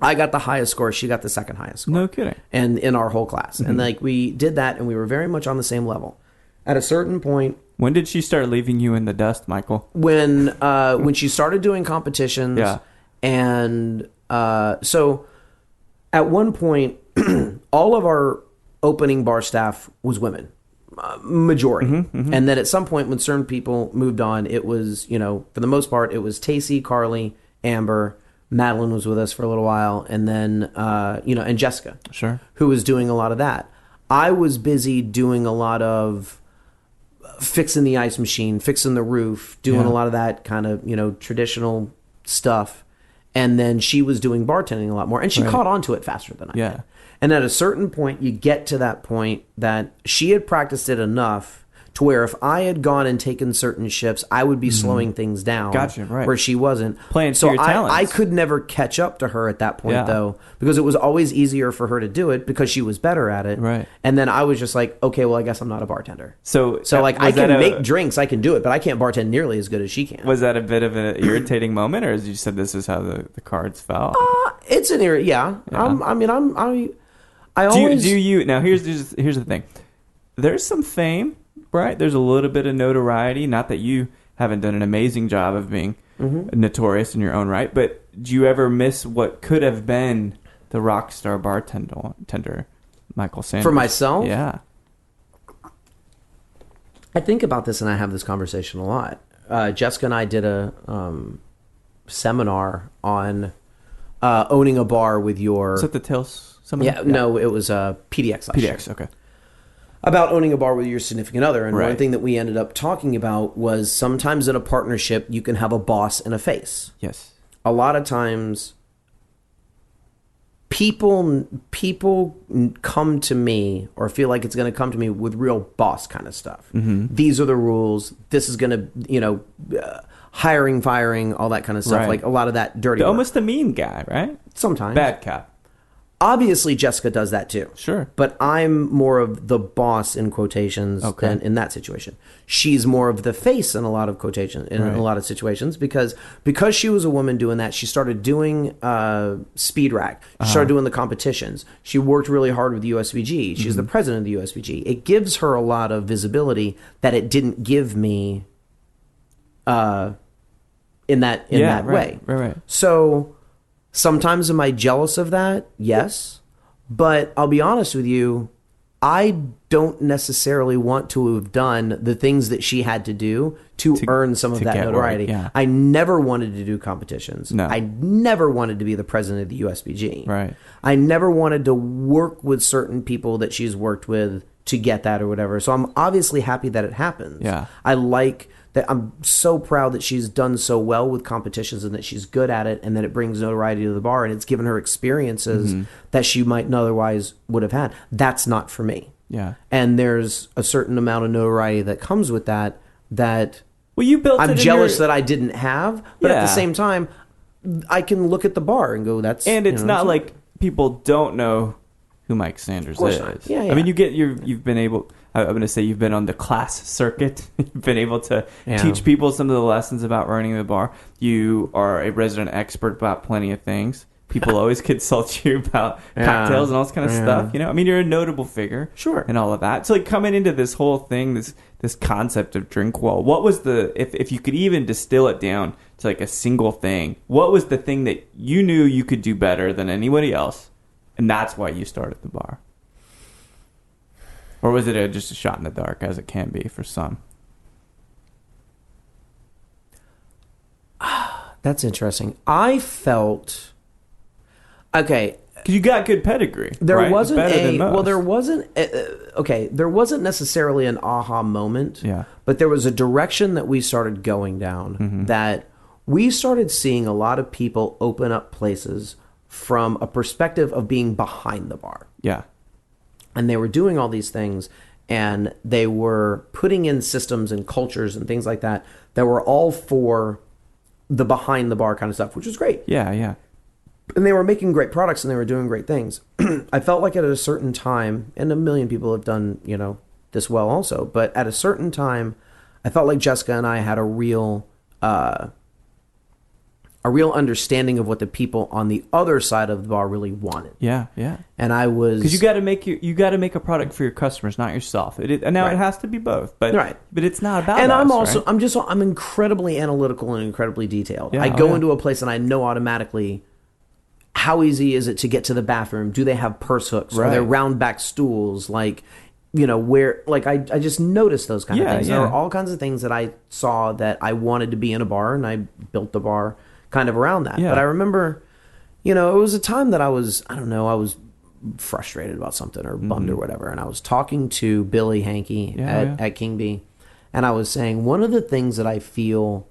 I got the highest score. She got the second highest score. No kidding. And in our whole class. And like we did that and we were very much on the same level. At a certain point. When did she start leaving you in the dust, Michael? When she started doing competitions. Yeah. And so at one point, all of our opening bar staff was women. Majority. And then at some point when certain people moved on, it was, for the most part, it was Tacey, Carly, Amber, Madeline was with us for a little while, and then, and Jessica, sure, who was doing a lot of that. I was busy doing a lot of fixing the ice machine, fixing the roof, doing a lot of that kind of, traditional stuff. And then she was doing bartending a lot more, and she caught on to it faster than I did. And at a certain point, you get to that point that she had practiced it enough to where if I had gone and taken certain shifts, I would be slowing things down. Gotcha, right. Where she wasn't. Playing to your talents. I could never catch up to her at that point, though, because it was always easier for her to do it because she was better at it. Right. And then I was just like, okay, well, I guess I'm not a bartender. So like, I can make drinks, I can do it, but I can't bartend nearly as good as she can. Was that a bit of an irritating moment, or as you said, this is how the cards fell? It's an yeah. I always... Do you... Now, here's the thing. There's some fame, right? There's a little bit of notoriety. Not that you haven't done an amazing job of being notorious in your own right, but do you ever miss what could have been the rock star bartender, Michael Sanders? For myself? Yeah. I think about this and I have this conversation a lot. Jessica and I did a seminar on owning a bar with your... Is that the Tales? No, it was PDX last year. PDX, okay. About owning a bar with your significant other. And right. one thing that we ended up talking about was sometimes in a partnership, you can have a boss and a face. Yes. A lot of times, people come to me or feel like it's going to come to me with real boss kind of stuff. These are the rules. This is going to, hiring, firing, all that kind of stuff. Right. Like a lot of that dirty work. Almost the mean guy, right? Sometimes. Bad cop. Obviously, Jessica does that too. Sure. But I'm more of the boss in quotations than in that situation. She's more of the face in a lot of quotations, in a lot of situations, because she was a woman doing that, she started doing speed rack. She started doing the competitions. She worked really hard with the USBG. She's the president of the USBG. It gives her a lot of visibility that it didn't give me in that way. Right. So... sometimes am I jealous of that? Yes. But I'll be honest with you, I don't necessarily want to have done the things that she had to do to earn some of that notoriety. Yeah. I never wanted to do competitions. No. I never wanted to be the president of the USBG. Right. I never wanted to work with certain people that she's worked with to get that or whatever. So I'm obviously happy that it happens. Yeah. I like... that I'm so proud that she's done so well with competitions and that she's good at it and that it brings notoriety to the bar and it's given her experiences that she might not otherwise would have had. That's not for me. Yeah. And there's a certain amount of notoriety that comes with that well, you built I'm jealous that I didn't have, but at the same time, I can look at the bar and go, that's... And it's not like people don't know who Mike Sanders is. Not. Yeah. I mean, you've been able... I'm going to say you've been on the class circuit. You've been able to teach people some of the lessons about running the bar. You are a resident expert about plenty of things. People always consult you about cocktails and all this kind of stuff. I mean, you're a notable figure. Sure. And all of that. So like coming into this whole thing, this concept of Drink.Well, what was if you could even distill it down to like a single thing, what was the thing that you knew you could do better than anybody else? And that's why you started the bar. Or was it just a shot in the dark, as it can be for some? That's interesting. I felt... okay. Because you got good pedigree. There right? wasn't there wasn't necessarily an aha moment. Yeah. But there was a direction that we started going down that we started seeing a lot of people open up places from a perspective of being behind the bar. Yeah. And they were doing all these things, and they were putting in systems and cultures and things like that were all for the behind the bar kind of stuff, which was great. Yeah. And they were making great products and they were doing great things. I felt like at a certain time, and a million people have done, this well also, but at a certain time, I felt like Jessica and I had a real understanding of what the people on the other side of the bar really wanted. Yeah, yeah. And I was, because you got to make a product for your customers, not yourself. It has to be both, but it's not about. And us, I'm incredibly analytical and incredibly detailed. Yeah, I go into a place and I know automatically how easy is it to get to the bathroom. Do they have purse hooks? Are there round back stools? Like, where, like, I just noticed those kind of things. There were all kinds of things that I saw that I wanted to be in a bar, and I built the bar kind of around that. But I remember, it was a time that I was frustrated about something or bummed or whatever, and I was talking to Billy Hankey at King B, and I was saying one of the things that I feel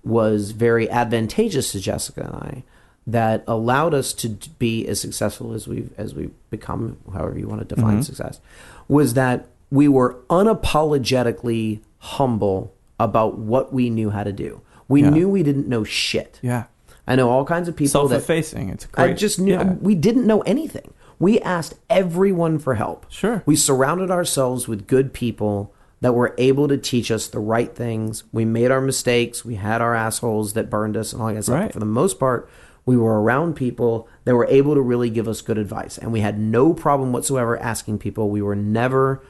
was very advantageous to Jessica and I that allowed us to be as successful as we've become, however you want to define success, was that we were unapologetically humble about what we knew how to do. We knew we didn't know shit. Yeah. I know all kinds of people self-effacing. It's great. I just knew we didn't know anything. We asked everyone for help. Sure. We surrounded ourselves with good people that were able to teach us the right things. We made our mistakes. We had our assholes that burned us and all that stuff. But for the most part, we were around people that were able to really give us good advice. And we had no problem whatsoever asking people. We were never,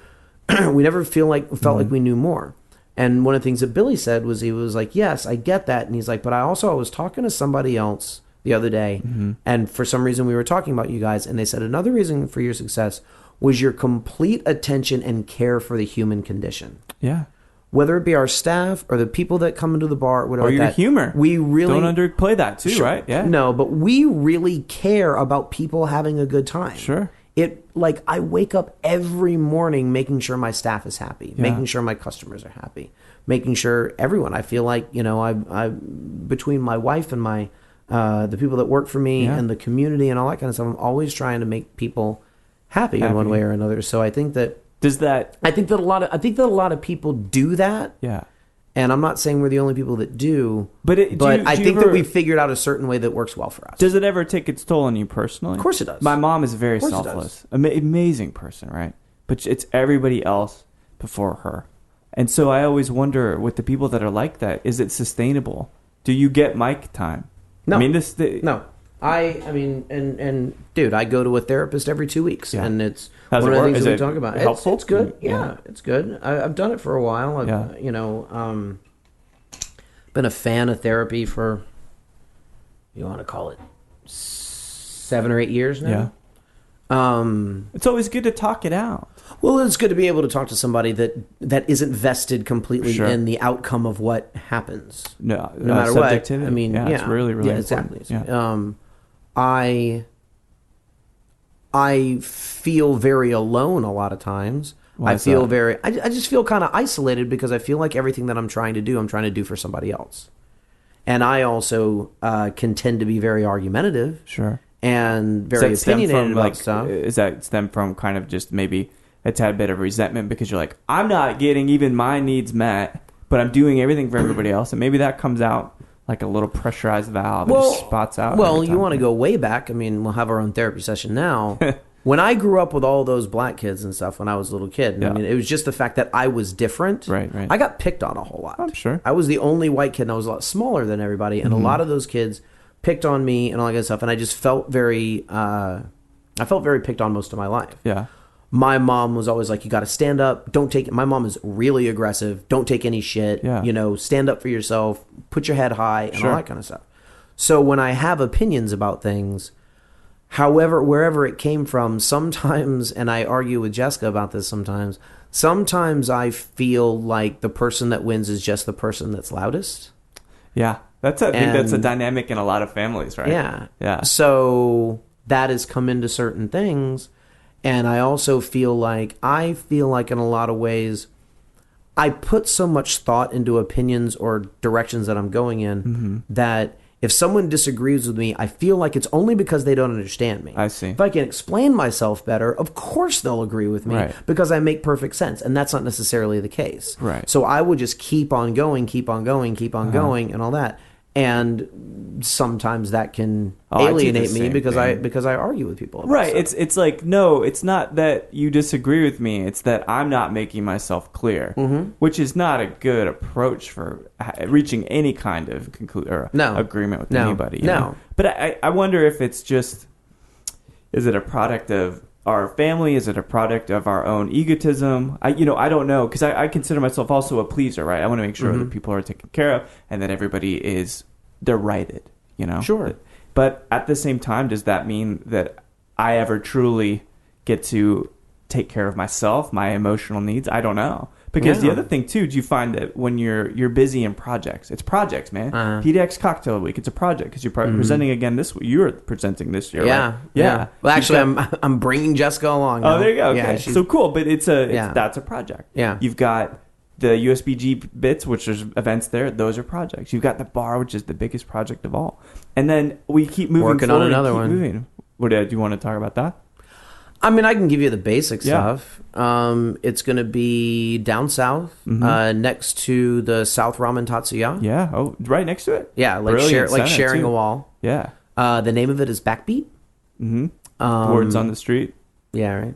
we never felt like we knew more. And one of the things that Billy said was, he was like, yes, I get that. And he's like, but I was talking to somebody else the other day. And for some reason we were talking about you guys. And they said, another reason for your success was your complete attention and care for the human condition. Yeah. Whether it be our staff or the people that come into the bar, whatever. Or your humor. We really don't underplay that too, right? Yeah. No, but we really care about people having a good time. Sure. I wake up every morning making sure my staff is happy, making sure my customers are happy, making sure everyone. I feel like I between my wife and my the people that work for me and the community and all that kind of stuff, I'm always trying to make people happy in one way or another. So I think that. I think that a lot of people do that. Yeah. And I'm not saying we're the only people that do. But I think that we figured out a certain way that works well for us. Does it ever take its toll on you personally? Of course it does. My mom is very selfless. Amazing person, right? But it's everybody else before her. And so I always wonder with the people that are like that, is it sustainable? Do you get mic time? No. I mean, no. I mean, and dude, I go to a therapist every 2 weeks, and it's one of the things that we talk about. Helpful? It's good. Yeah, it's good. I've done it for a while. I've been a fan of therapy for, you want to call it 7 or 8 years now. Yeah. It's always good to talk it out. Well, it's good to be able to talk to somebody that isn't vested completely in the outcome of what happens. No matter what. I mean, it's really, really exactly. Yeah. I feel very alone a lot of times. I just feel kind of isolated because I feel like everything that I'm trying to do for somebody else. And I also can tend to be very argumentative. Sure. And very opinionated about stuff. Is that stem from kind of just maybe a tad bit of resentment because you're like, I'm not getting even my needs met, but I'm doing everything for everybody else. And maybe that comes out like a little pressurized valve and just spots out. Well, you want to go way back. I mean, we'll have our own therapy session now. When I grew up with all those black kids and stuff when I was a little kid, I mean, it was just the fact that I was different. Right. I got picked on a whole lot. I'm sure. I was the only white kid, and I was a lot smaller than everybody, and a lot of those kids picked on me and all that kind of stuff, and I just felt very picked on most of my life. Yeah. My mom was always like, you got to stand up. Don't take it. My mom is really aggressive. Don't take any shit. Yeah. Stand up for yourself. Put your head high and all that kind of stuff. So when I have opinions about things, wherever it came from, sometimes, and I argue with Jessica about this sometimes I feel like the person that wins is just the person that's loudest. Yeah. I think that's a dynamic in a lot of families, right? Yeah. Yeah. So that has come into certain things. And I also feel like in a lot of ways, I put so much thought into opinions or directions that I'm going in that if someone disagrees with me, I feel like it's only because they don't understand me. I see. If I can explain myself better, of course they'll agree with me because I make perfect sense. And that's not necessarily the case. Right. So I would just keep on going and all that. and sometimes that can alienate me because I argue with people about right stuff. It's like, no, it's not that you disagree with me, it's that I'm not making myself clear, which is not a good approach for reaching any kind of agreement with anybody, you know? But I wonder if it's just, is it a product of our family? Is it a product of our own egotism? I don't know, because I consider myself also a pleaser, right? I want to make sure that people are taken care of and that everybody they're righted, you know? Sure. But at the same time, does that mean that I ever truly get to take care of myself, my emotional needs? I don't know. Because the other thing, too, do you find that when you're busy in projects, it's projects, man. PDX Cocktail Week, it's a project because you're presenting again this week. You're presenting this year, right? Yeah. Well, actually, I'm bringing Jessica along now. Oh, there you go. Okay. Yeah, so cool, but that's a project. Yeah. You've got the USBG bits, which there's events there. Those are projects. You've got the bar, which is the biggest project of all. And then we keep moving Working forward on another one. Moving. Do you want to talk about that? I mean, I can give you the basic stuff. It's going to be down south, next to the South Ramen Tatsuya. Yeah. Oh, right next to it. Yeah, sharing a wall. Yeah. The name of it is Backbeat. Mm-hmm. Words on the street. Yeah, right.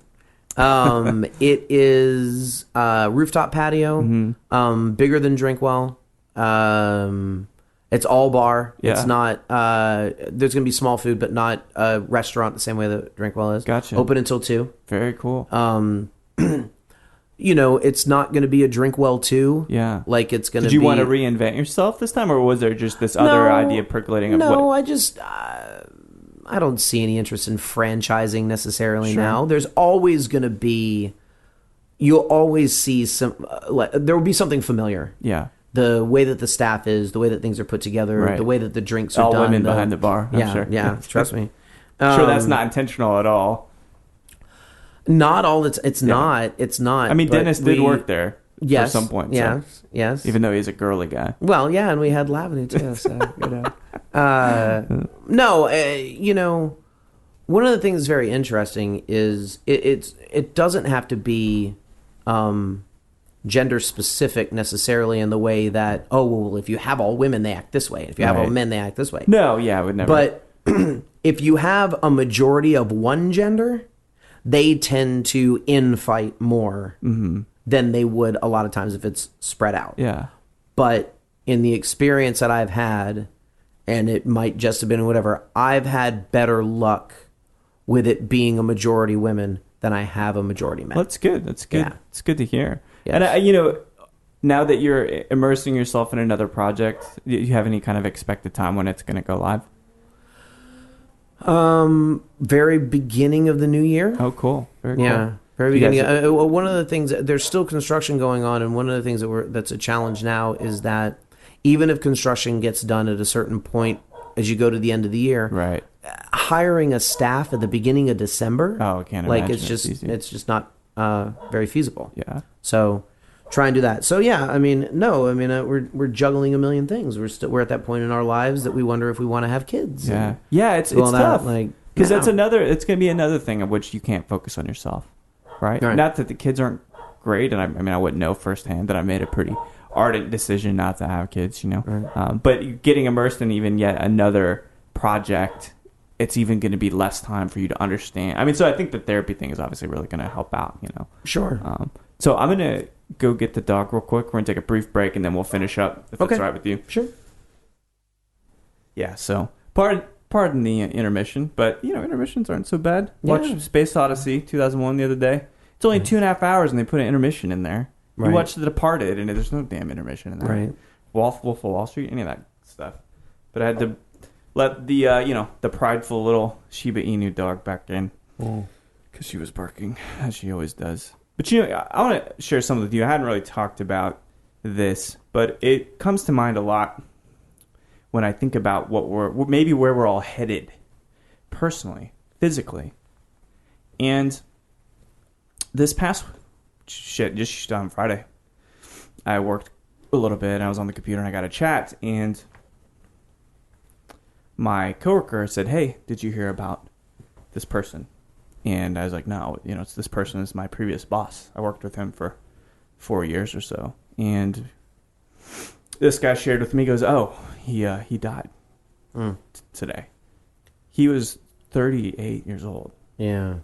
It is rooftop patio, bigger than Drink.Well. It's all bar. Yeah. It's not. There's going to be small food, but not a restaurant the same way that Drink.Well is. Gotcha. Open until 2. Very cool. It's not going to be a Drink.Well 2. Yeah. Like it's going to be. Did you want to reinvent yourself this time, or was there just this other idea percolating? I just. I don't see any interest in franchising necessarily now. There's always going to be. You'll always see some. There will be something familiar. Yeah. The way that the staff is, the way that things are put together, the way that the drinks are all done. All women behind the bar, I'm sure. Yeah, trust me. Sure, that's not intentional at all. Not all. It's not. It's not. I mean, Dennis did work there at some point. Yes. Even though he's a girly guy. Well, yeah, and we had Lavany too. So, one of the things that's very interesting is it doesn't have to be gender specific necessarily in the way that, if you have all women, they act this way. If you have all men, they act this way. No, yeah, I would never. But if you have a majority of one gender, they tend to infight more than they would a lot of times if it's spread out. Yeah. But in the experience that I've had, and it might just have been whatever, I've had better luck with it being a majority women than I have a majority men. Well, that's good. That's good. Yeah. It's good to hear. Yes. And, now that you're immersing yourself in another project, do you have any kind of expected time when it's going to go live? Very beginning of the new year. Oh, cool. Very cool. Yeah, very beginning. One of the things, there's still construction going on, and one of the things that's a challenge now is that even if construction gets done at a certain point as you go to the end of the year, right, hiring a staff at the beginning of December, I can't imagine. It's just not very feasible. Yeah. So try and do that. So yeah, we're juggling a million things. We're at that point in our lives that we wonder if we want to have kids. Yeah. Yeah, it's tough. Because it's going to be another thing of which you can't focus on yourself, right? Not that the kids aren't great, and I wouldn't know firsthand that I made a pretty ardent decision not to have kids, Right. But getting immersed in even yet another project, it's even going to be less time for you to understand. So I think the therapy thing is obviously really going to help out, Sure. So I'm going to go get the dog real quick. We're going to take a brief break, and then we'll finish up, if that's all right with you. Sure. Yeah, so pardon the intermission, but, intermissions aren't so bad. Watched Space Odyssey 2001 the other day. It's only 2.5 hours, and they put an intermission in there. Right. You watch The Departed, and there's no damn intermission in there. Right. Wolf of Wall Street, any of that stuff. But I had to let the, the prideful little Shiba Inu dog back in. Because she was barking, as she always does. But, I want to share something with you. I hadn't really talked about this, but it comes to mind a lot when I think about where we're all headed personally, physically. And this past just on Friday, I worked a little bit, and I was on the computer, and I got a chat, and my coworker said, "Hey, did you hear about this person?" And I was like, "No, it's this person is my previous boss. I worked with him for 4 years or so." And this guy shared with me, he goes, oh, he died today. He was 38 years old. Yeah.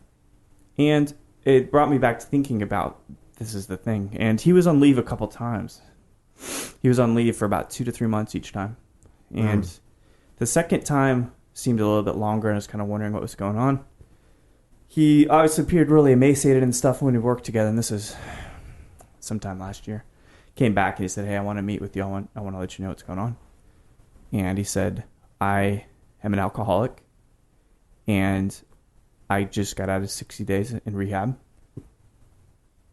And it brought me back to thinking about, this is the thing. And he was on leave a couple times. He was on leave for about 2 to 3 months each time. And the second time seemed a little bit longer, and I was kind of wondering what was going on. He obviously appeared really emaciated and stuff when we worked together, and this is sometime last year. Came back and he said, hey, I want to meet with you. I want to let you know what's going on. And he said, I am an alcoholic, and I just got out of 60 days in rehab,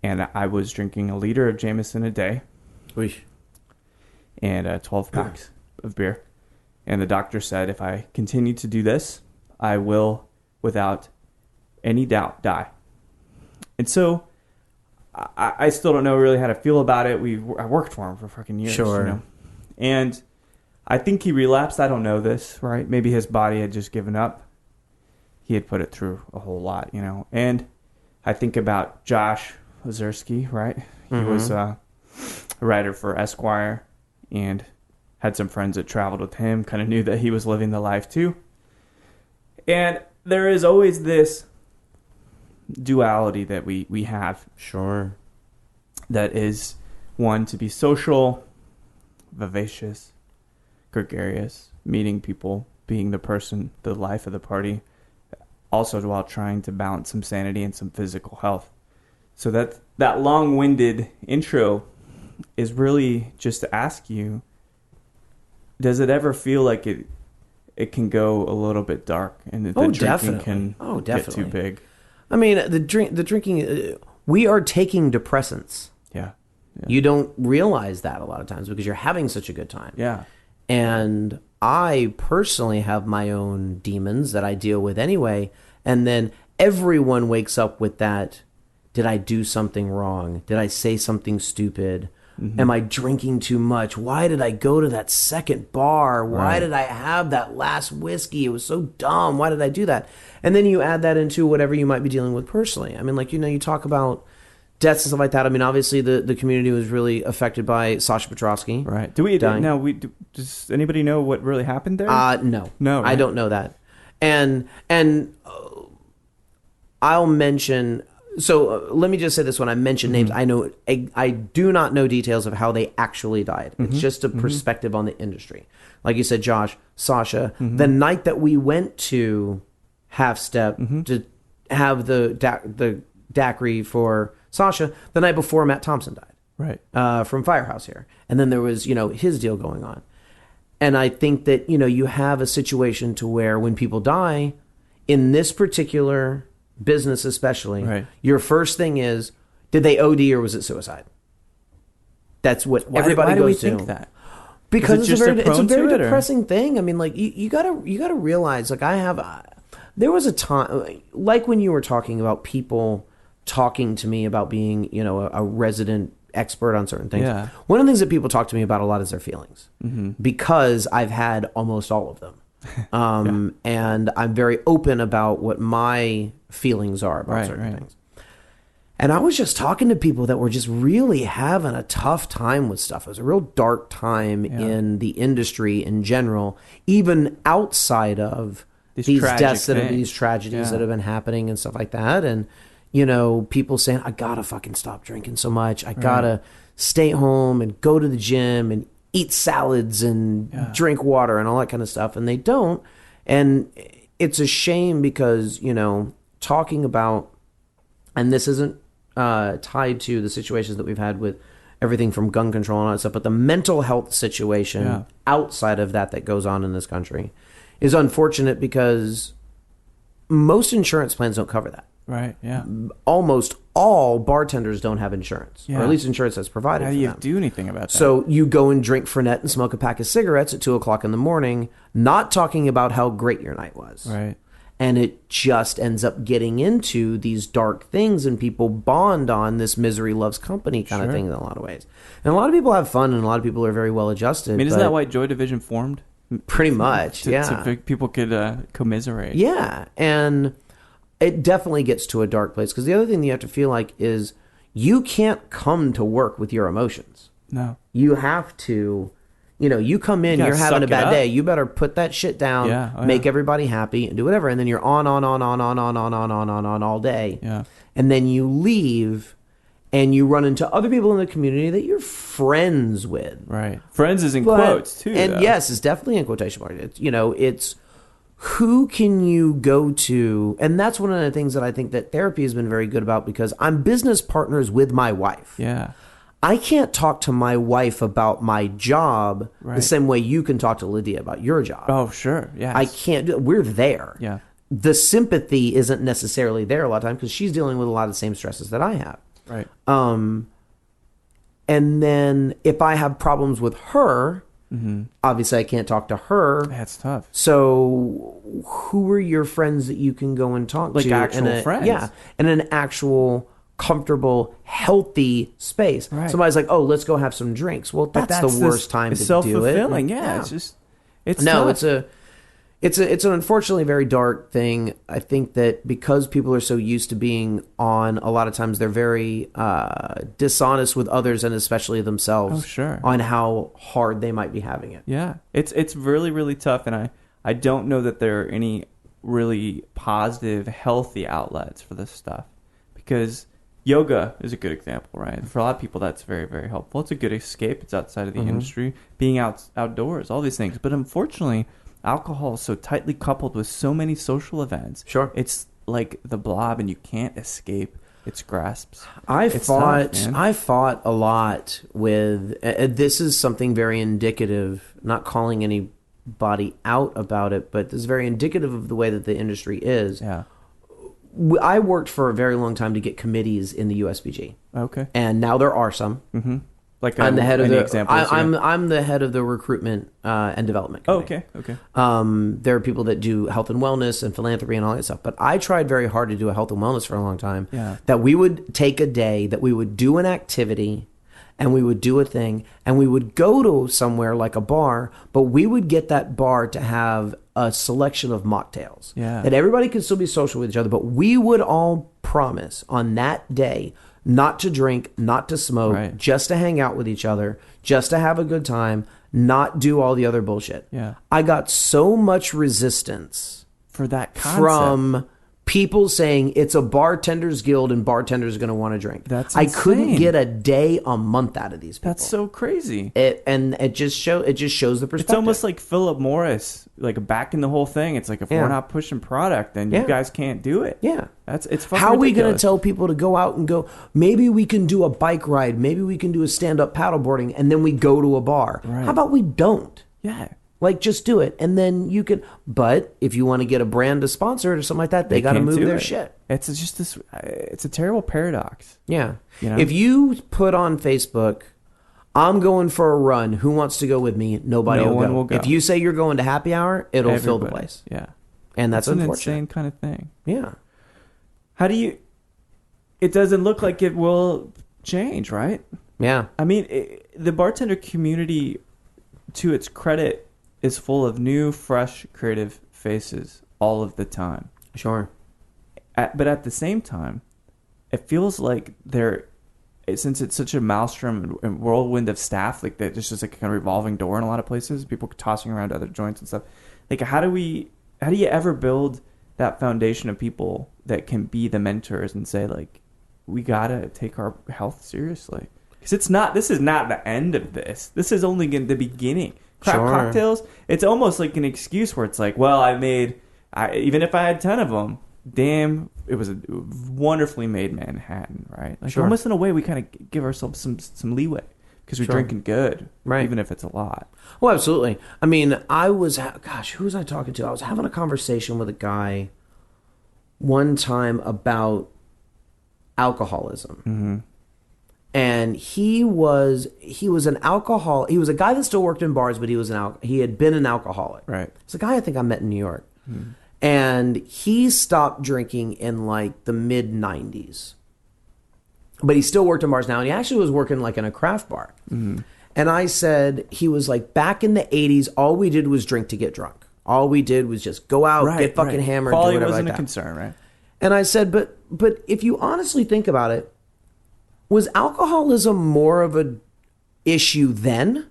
and I was drinking 1 liter of Jameson a day. Oish. And 12 packs of beer. And the doctor said, if I continue to do this, I will, without any doubt, die. And so I still don't know really how to feel about it. I worked for him for fucking years. Sure. You know? And I think he relapsed. I don't know this, right? Maybe his body had just given up. He had put it through a whole lot, you know. And I think about Josh Ozerski, right? He was a writer for Esquire and had some friends that traveled with him, kind of knew that he was living the life too. And there is always this duality that we have. Sure. That is, one, to be social, vivacious, gregarious, meeting people, being the person, the life of the party, also while trying to balance some sanity and some physical health. So that long-winded intro is really just to ask you, does it ever feel like it can go a little bit dark and that the drinking can get too big? I mean, the drinking, we are taking depressants. Yeah. You don't realize that a lot of times because you're having such a good time. Yeah. And I personally have my own demons that I deal with anyway. And then everyone wakes up with that. Did I do something wrong? Did I say something stupid? Am I drinking too much? Why did I go to that second bar? Why did I have that last whiskey? It was so dumb. Why did I do that? And then you add that into whatever you might be dealing with personally. I mean, like, you know, you talk about deaths and stuff like that. I mean, obviously the community was really affected by Sasha Petrovsky. Right. Does anybody know what really happened there? No. No, right? I don't know that. And I'll mention... So let me just say this: when I mention names, I know I do not know details of how they actually died. It's just a perspective on the industry. Like you said, Josh, Sasha, the night that we went to Half Step to have the daiquiri for Sasha, the night before Matt Thompson died, right, from Firehouse here, and then there was his deal going on, and I think that you have a situation to where when people die in this particular business especially, your first thing is, did they OD or was it suicide? That's what everybody goes to. Why do we think that? Because it's a very depressing thing. I mean, like, you gotta realize, like, there was a time, like when you were talking about people talking to me about being, a resident expert on certain things. Yeah. One of the things that people talk to me about a lot is their feelings, because I've had almost all of them. And I'm very open about what my feelings are about certain things. And I was just talking to people that were just really having a tough time with stuff. It was a real dark time in the industry in general, even outside of these deaths these tragedies that have been happening and stuff like that. And, people saying, I gotta fucking stop drinking so much. I gotta stay home and go to the gym and eat salads and drink water and all that kind of stuff. And they don't. And it's a shame because, talking about, and this isn't tied to the situations that we've had with everything from gun control and all that stuff, but the mental health situation outside of that goes on in this country is unfortunate because most insurance plans don't cover that. Right, yeah. Almost all bartenders don't have insurance, or at least insurance that's provided for them. How do you do anything about that? So you go and drink Fernet and smoke a pack of cigarettes at 2 o'clock in the morning, not talking about how great your night was. Right. And it just ends up getting into these dark things, and people bond on this misery loves company kind of thing in a lot of ways. And a lot of people have fun, and a lot of people are very well adjusted. I mean, isn't that why Joy Division formed? Pretty much, So people could commiserate. Yeah, and it definitely gets to a dark place, because the other thing that you have to feel like is you can't come to work with your emotions. No. You have to You come in, you're having a bad day. You better put that shit down, make everybody happy, and do whatever. And then you're on all day. Yeah. And then you leave, and you run into other people in the community that you're friends with. Right. Friends is in quotes, too. And though. yes, it's definitely in quotation marks. It's who can you go to? And that's one of the things that I think that therapy has been very good about, because I'm business partners with my wife. Yeah. I can't talk to my wife about my job the same way you can talk to Lydia about your job. Oh, sure. Yeah. I can't do it. We're there. Yeah. The sympathy isn't necessarily there a lot of times because she's dealing with a lot of the same stresses that I have. Right. And then if I have problems with her, obviously I can't talk to her. That's tough. So who are your friends that you can go and talk to? Like actual friends. Yeah. In an actual comfortable, healthy space. Right. Somebody's like, "Oh, let's go have some drinks." Well, that's the worst time to do it. Self-fulfilling. Yeah. It's tough. It's an unfortunately very dark thing. I think that because people are so used to being on, a lot of times they're very dishonest with others and especially themselves. Oh, sure. On how hard they might be having it. Yeah. It's really, really tough, and I don't know that there are any really positive, healthy outlets for this stuff, because yoga is a good example, right? For a lot of people, that's very, very helpful. It's a good escape. It's outside of the industry, being outdoors, all these things. But unfortunately, alcohol is so tightly coupled with so many social events. Sure. It's like the blob, and you can't escape its grasps. I fought a lot with, this is something very indicative, not calling anybody out about it, but this is very indicative of the way that the industry is. Yeah. I worked for a very long time to get committees in the USBG. Okay. And now there are some. Mm-hmm. Like I'm the head of examples. I'm the head of the recruitment and development committee. Okay. There are people that do health and wellness and philanthropy and all that stuff. But I tried very hard to do a health and wellness for a long time. Yeah. That we would take a day, that we would do an activity, and we would do a thing, and we would go to somewhere like a bar, but we would get that bar to have a selection of mocktails. Yeah. That everybody could still be social with each other, but we would all promise on that day not to drink, not to smoke, just to hang out with each other, just to have a good time, not do all the other bullshit. Yeah. I got so much resistance for that concept from people saying it's a bartender's guild and bartenders are going to want to drink. That's I insane. couldn't get a day a month out of these people. That's so crazy. It just shows the perspective. It's almost like Philip Morris, like backing the whole thing. It's like, if we're not pushing product, then you guys can't do it. Yeah. It's fucking How are we going to ridiculous. tell people to go out and go, maybe we can do a bike ride, maybe we can do a stand-up paddleboarding, and then we go to a bar? Right. How about we don't? Yeah. Like, just do it, and then you can. But if you want to get a brand to sponsor it or something like that, they got to move their shit. It's just this. It's a terrible paradox. Yeah. You know? If you put on Facebook, I'm going for a run, who wants to go with me? Nobody will go. If you say you're going to happy hour, it'll fill the place. Yeah. And that's an unfortunate. insane kind of thing. Yeah. How do you? It doesn't look like it will change, right? Yeah. I mean, the bartender community, to its credit, is full of new, fresh, creative faces all of the time. Sure. But at the same time, it feels like since it's such a maelstrom and whirlwind of staff, like that, just like a kind of revolving door in a lot of places, people tossing around other joints and stuff. Like, how do you ever build that foundation of people that can be the mentors and say, like, we gotta take our health seriously? Because this is not the end of this. This is only the beginning. Crap cocktails, it's almost like an excuse where it's like, well, even if I had 10 of them, damn, it was a wonderfully made Manhattan, right? Like, almost in a way, we kind of give ourselves some leeway because we're drinking good, right? Even if it's a lot. Well, absolutely. I mean, who was I talking to? I was having a conversation with a guy one time about alcoholism. Mm-hmm. And he was an alcohol. He was a guy that still worked in bars, but he had been an alcoholic. Right. It's a guy I think I met in New York, Mm-hmm. and he stopped drinking in like the mid '90s, but he still worked in bars now. And he actually was working like in a craft bar. Mm-hmm. And I said he was like, back in the '80s, all we did was drink to get drunk. All we did was just go out, get fucking hammered, Quality do whatever wasn't like a that. concern, right? And I said, but if you honestly think about it, was alcoholism more of an issue then?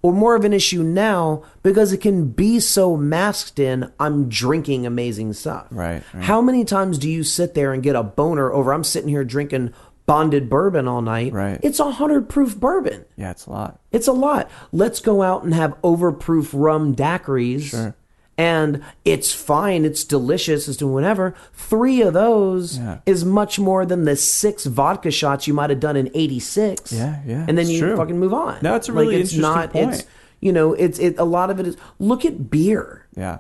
or more of an issue now because it can be so masked in, I'm drinking amazing stuff. Right. How many times do you sit there and get a boner over, I'm sitting here drinking bonded bourbon all night? Right. It's 100 proof bourbon. Yeah, it's a lot. It's a lot. Let's go out and have overproof rum daiquiris. Sure. And it's fine. It's delicious. It's doing whatever. 3 of those is much more than the 6 vodka shots you might have done in '86. Yeah. And then you fucking move on. No, it's a really interesting point. It's a lot of it is, look at beer. Yeah.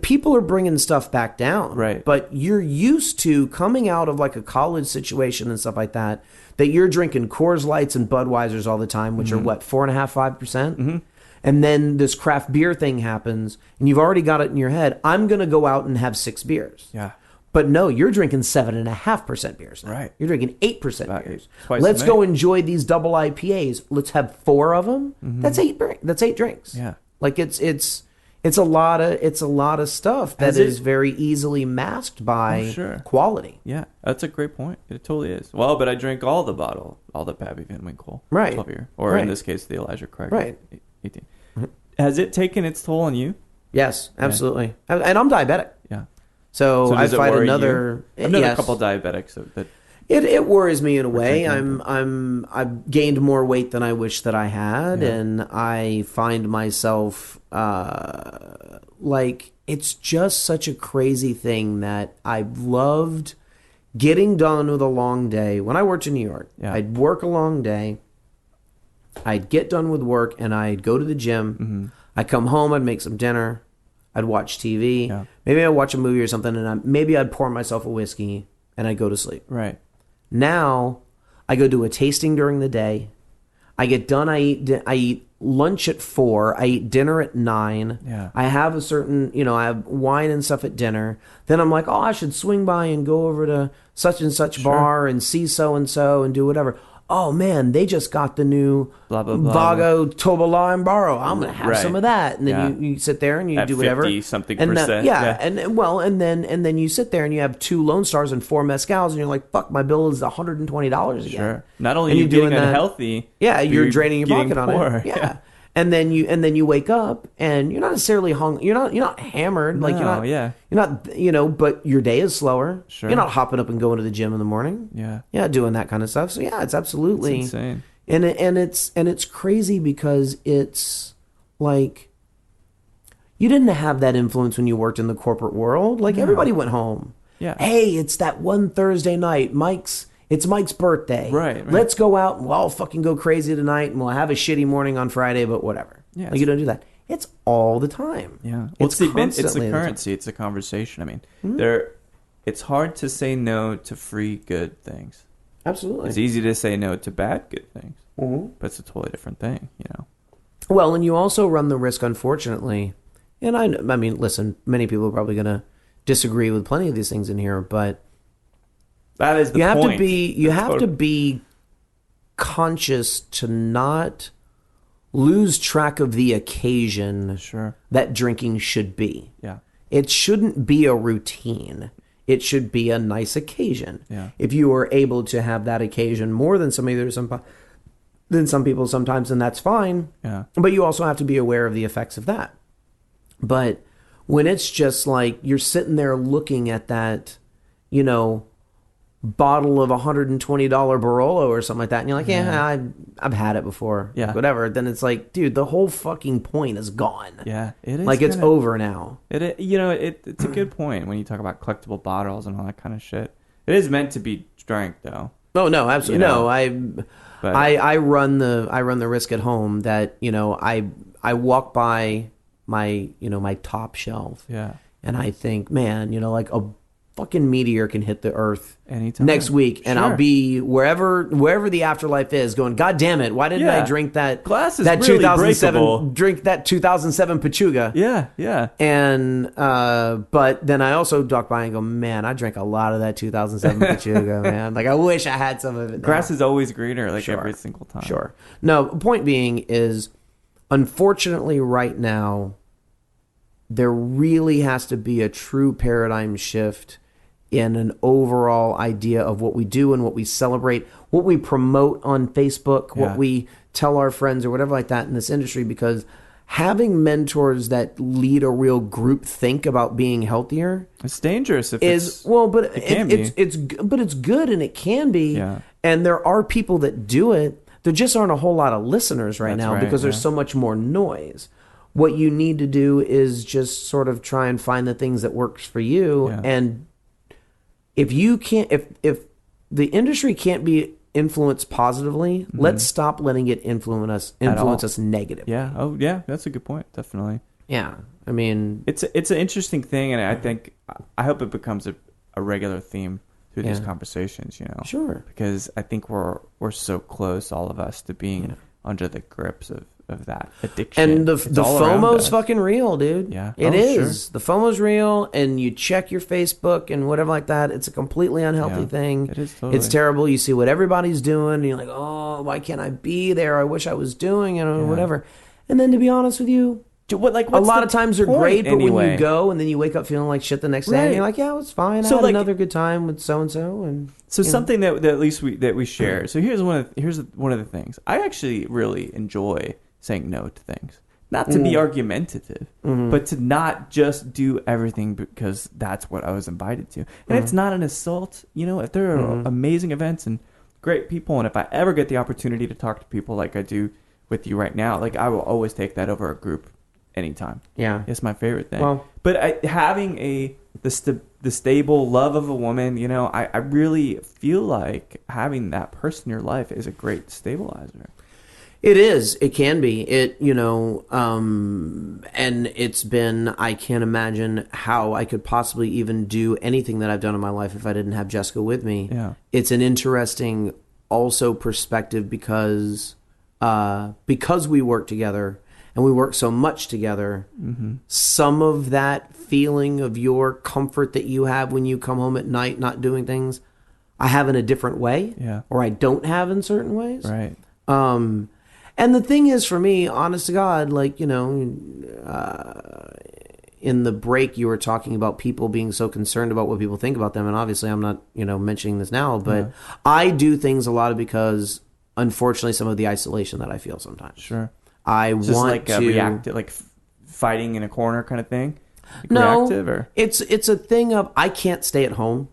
People are bringing stuff back down. Right. But you're used to coming out of like a college situation and stuff like that you're drinking Coors Lights and Budweisers all the time, which are what, 4.5%, 5%? Mm-hmm. And then this craft beer thing happens, and you've already got it in your head. I'm going to go out and have 6 beers. Yeah. But no, you're drinking 7.5% beers now. Right. You're drinking 8% beers. Let's go enjoy these double IPAs. Let's have 4 of them. Mm-hmm. That's 8 drinks. Yeah. Like it's a lot of stuff that is very easily masked by quality. Yeah, that's a great point. It totally is. Well, but I drank all the Pappy Van Winkle 12 year, or in this case, the Elijah Craig. Right. 18. Has it taken its toll on you? Yes, absolutely. Yeah. And I'm diabetic. Yeah. So I fight another. I've known a couple diabetics that. It worries me in a way. I've gained more weight than I wish that I had, and I find myself like it's just such a crazy thing that I've loved getting done with a long day. When I worked in New York, I'd work a long day. I'd get done with work and I'd go to the gym. Mm-hmm. I'd come home. I'd make some dinner. I'd watch TV. Yeah. Maybe I'd watch a movie or something, and maybe I'd pour myself a whiskey and I'd go to sleep. Right. Now, I go do a tasting during the day. I get done. I eat lunch at 4. I eat dinner at 9. Yeah. I have a certain, I have wine and stuff at dinner. Then I'm like, I should swing by and go over to such and such bar and see so and so and do whatever. Oh man, they just got the new blah, blah, blah, Vago Tobola and Baro. I'm gonna have some of that, and then you sit there and you do whatever. 50-something%. And then you sit there and you have 2 Lone Stars and 4 mezcals, and you're like, fuck, my bill is $120 again. Sure. Not only are you getting unhealthy, you're draining your pocket on it. Yeah. And then you wake up and you're not necessarily hungry. You're not hammered. No, you're not, but your day is slower. Sure. You're not hopping up and going to the gym in the morning. Yeah. Doing that kind of stuff. So it's absolutely it's insane. And it's crazy because it's like you didn't have that influence when you worked in the corporate world. Like everybody went home. Yeah. Hey, it's that one Thursday night. It's Mike's birthday. Right. Let's go out and we'll all fucking go crazy tonight and we'll have a shitty morning on Friday, but whatever. Yeah. Like you don't do that. It's all the time. Yeah. Well, it's the currency. It's the conversation. I mean, it's hard to say no to free good things. Absolutely. It's easy to say no to bad good things. Mm-hmm. But it's a totally different thing, Well, and you also run the risk, unfortunately. And I mean, listen, many people are probably going to disagree with plenty of these things in here, but that is the point. You have to be conscious to not lose track of the occasion that drinking should be. Yeah. It shouldn't be a routine. It should be a nice occasion. Yeah. If you are able to have that occasion more than some people sometimes, then that's fine. Yeah. But you also have to be aware of the effects of that. But when it's just like you're sitting there looking at that, bottle of $120 Barolo or something like that, and you're like, I've had it before, whatever. Then it's like, dude, the whole fucking point is gone. Yeah, it is. Like it's over now. It's a good point when you talk about collectible bottles and all that kind of shit. It is meant to be drank, though. Oh no, absolutely no. I run the risk at home that I walk by my top shelf, and I think, man, like a fucking meteor can hit the earth anytime next week, and I'll be wherever the afterlife is, going, God damn it, why didn't I drink that glass is that really 2007 breakable. Drink that 2007 Pachuga? Yeah. And but then I also walk by and go, man, I drank a lot of that 2007 Pachuga, man. Like I wish I had some of it now. Grass is always greener, every single time. Sure. No, point being is, unfortunately, right now, there really has to be a true paradigm shift in an overall idea of what we do and what we celebrate, what we promote on Facebook, what we tell our friends or whatever like that in this industry, because having mentors that lead a real group think about being healthier, it's dangerous if it's good and it can be. Yeah. And there are people that do it. There just aren't a whole lot of listeners right now because there's so much more noise. What you need to do is just sort of try and find the things that works for you. And if you can't, if the industry can't be influenced positively, let's stop letting it influence us negatively. Yeah. Oh, yeah. That's a good point. Definitely. Yeah. I mean, it's an interesting thing, and I hope it becomes a regular theme through these conversations. Sure. Because I think we're so close, all of us, to being under the grips of that addiction. And the FOMO's fucking real, dude. Yeah. It is. Sure. The FOMO's real, and you check your Facebook and whatever like that. It's a completely unhealthy thing. It is totally. It's terrible. You see what everybody's doing, and you're like, oh, why can't I be there? I wish I was doing it or whatever. And then to be honest with you, a lot of times they're great, but when you go and then you wake up feeling like shit the next day, and you're like, yeah, it was fine. I had another good time with so-and-so. And so something that at least we share. So here's one of the things. I actually really enjoy saying no to things. Not to be argumentative, but to not just do everything because that's what I was invited to. And it's not an assault. If there are amazing events and great people, and if I ever get the opportunity to talk to people like I do with you right now, like I will always take that over a group anytime. Yeah. It's my favorite thing. Well, but having the stable love of a woman, I really feel like having that person in your life is a great stabilizer. It is. It can be. And it's been, I can't imagine how I could possibly even do anything that I've done in my life if I didn't have Jessica with me. Yeah. It's an interesting also perspective because we work together and we work so much together. Some of that feeling of your comfort that you have when you come home at night not doing things, I have in a different way, or I don't have in certain ways. Right. And the thing is, for me, honest to God, like, in the break, you were talking about people being so concerned about what people think about them. And obviously, I'm not, mentioning this now, but I do things a lot because, unfortunately, some of the isolation that I feel sometimes. Sure. I just want like to react, like fighting in a corner kind of thing. Like no, reactive, or? It's a thing of I can't stay at home.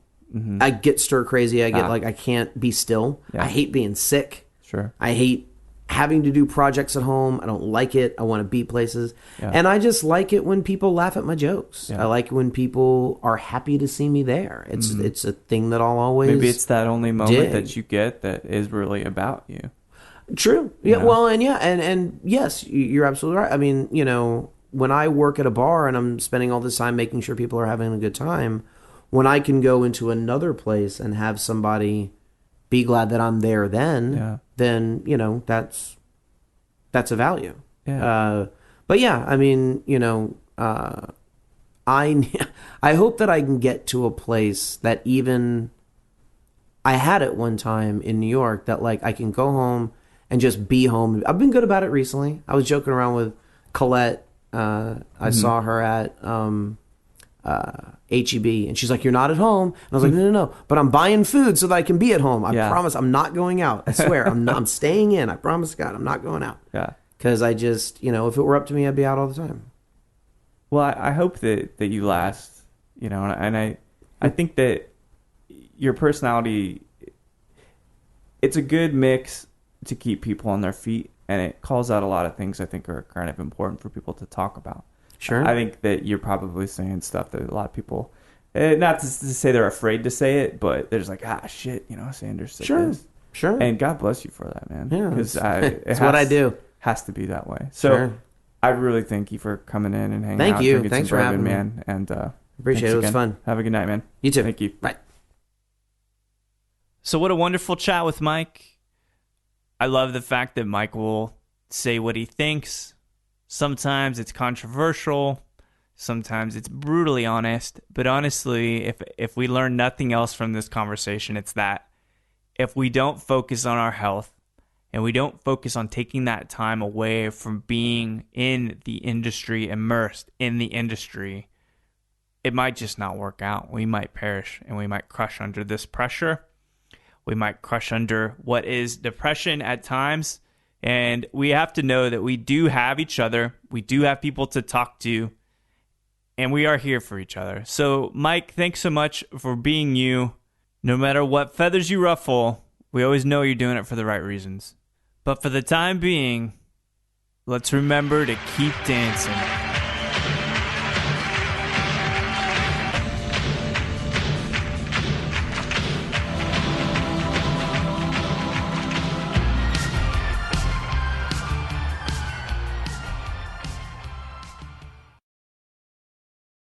I get stir crazy. I get I can't be still. Yeah. I hate being sick. Sure. I hate having to do projects at home. I don't like it. I want to be places. Yeah. And I just like it when people laugh at my jokes. Yeah. I like it when people are happy to see me there. It's a thing that I'll always Maybe it's that only moment dig. that you get that is really about you. True. Yeah. Well, and yes, you're absolutely right. I mean, when I work at a bar and I'm spending all this time making sure people are having a good time, when I can go into another place and have somebody be glad that I'm there then that's a value. Yeah. But yeah, I mean, I hope that I can get to a place that even I had it one time in New York that like I can go home and just be home. I've been good about it recently. I was joking around with Colette. I saw her at HEB, and she's like, "You're not at home." And I was like, "No, but I'm buying food so that I can be at home. I promise I'm not going out. I swear, I'm staying in. I promise God, I'm not going out." Yeah. Because I just, if it were up to me, I'd be out all the time. Well, I hope that you last, and I think that your personality, it's a good mix to keep people on their feet, and it calls out a lot of things I think are kind of important for people to talk about. Sure. I think that you're probably saying stuff that a lot of people, not to say they're afraid to say it, but they're just like, shit, Sanders said this. Sure. And God bless you for that, man. Yeah. Because it's what I do. Has to be that way. So I really thank you for coming in and hanging out. Thank you. Thanks for having me. Man. And appreciate it. It was fun. Have a good night, man. You too. Thank you. Bye. So what a wonderful chat with Mike. I love the fact that Mike will say what he thinks. Sometimes it's controversial. Sometimes it's brutally honest. But honestly, if we learn nothing else from this conversation, it's that if we don't focus on our health and we don't focus on taking that time away from being in the industry, immersed in the industry, it might just not work out. We might perish, and we might crush under this pressure. We might crush under what is depression at times. And we have to know that we do have each other. We do have people to talk to. And we are here for each other. So, Mike, thanks so much for being you. No matter what feathers you ruffle, we always know you're doing it for the right reasons. But for the time being, let's remember to keep dancing.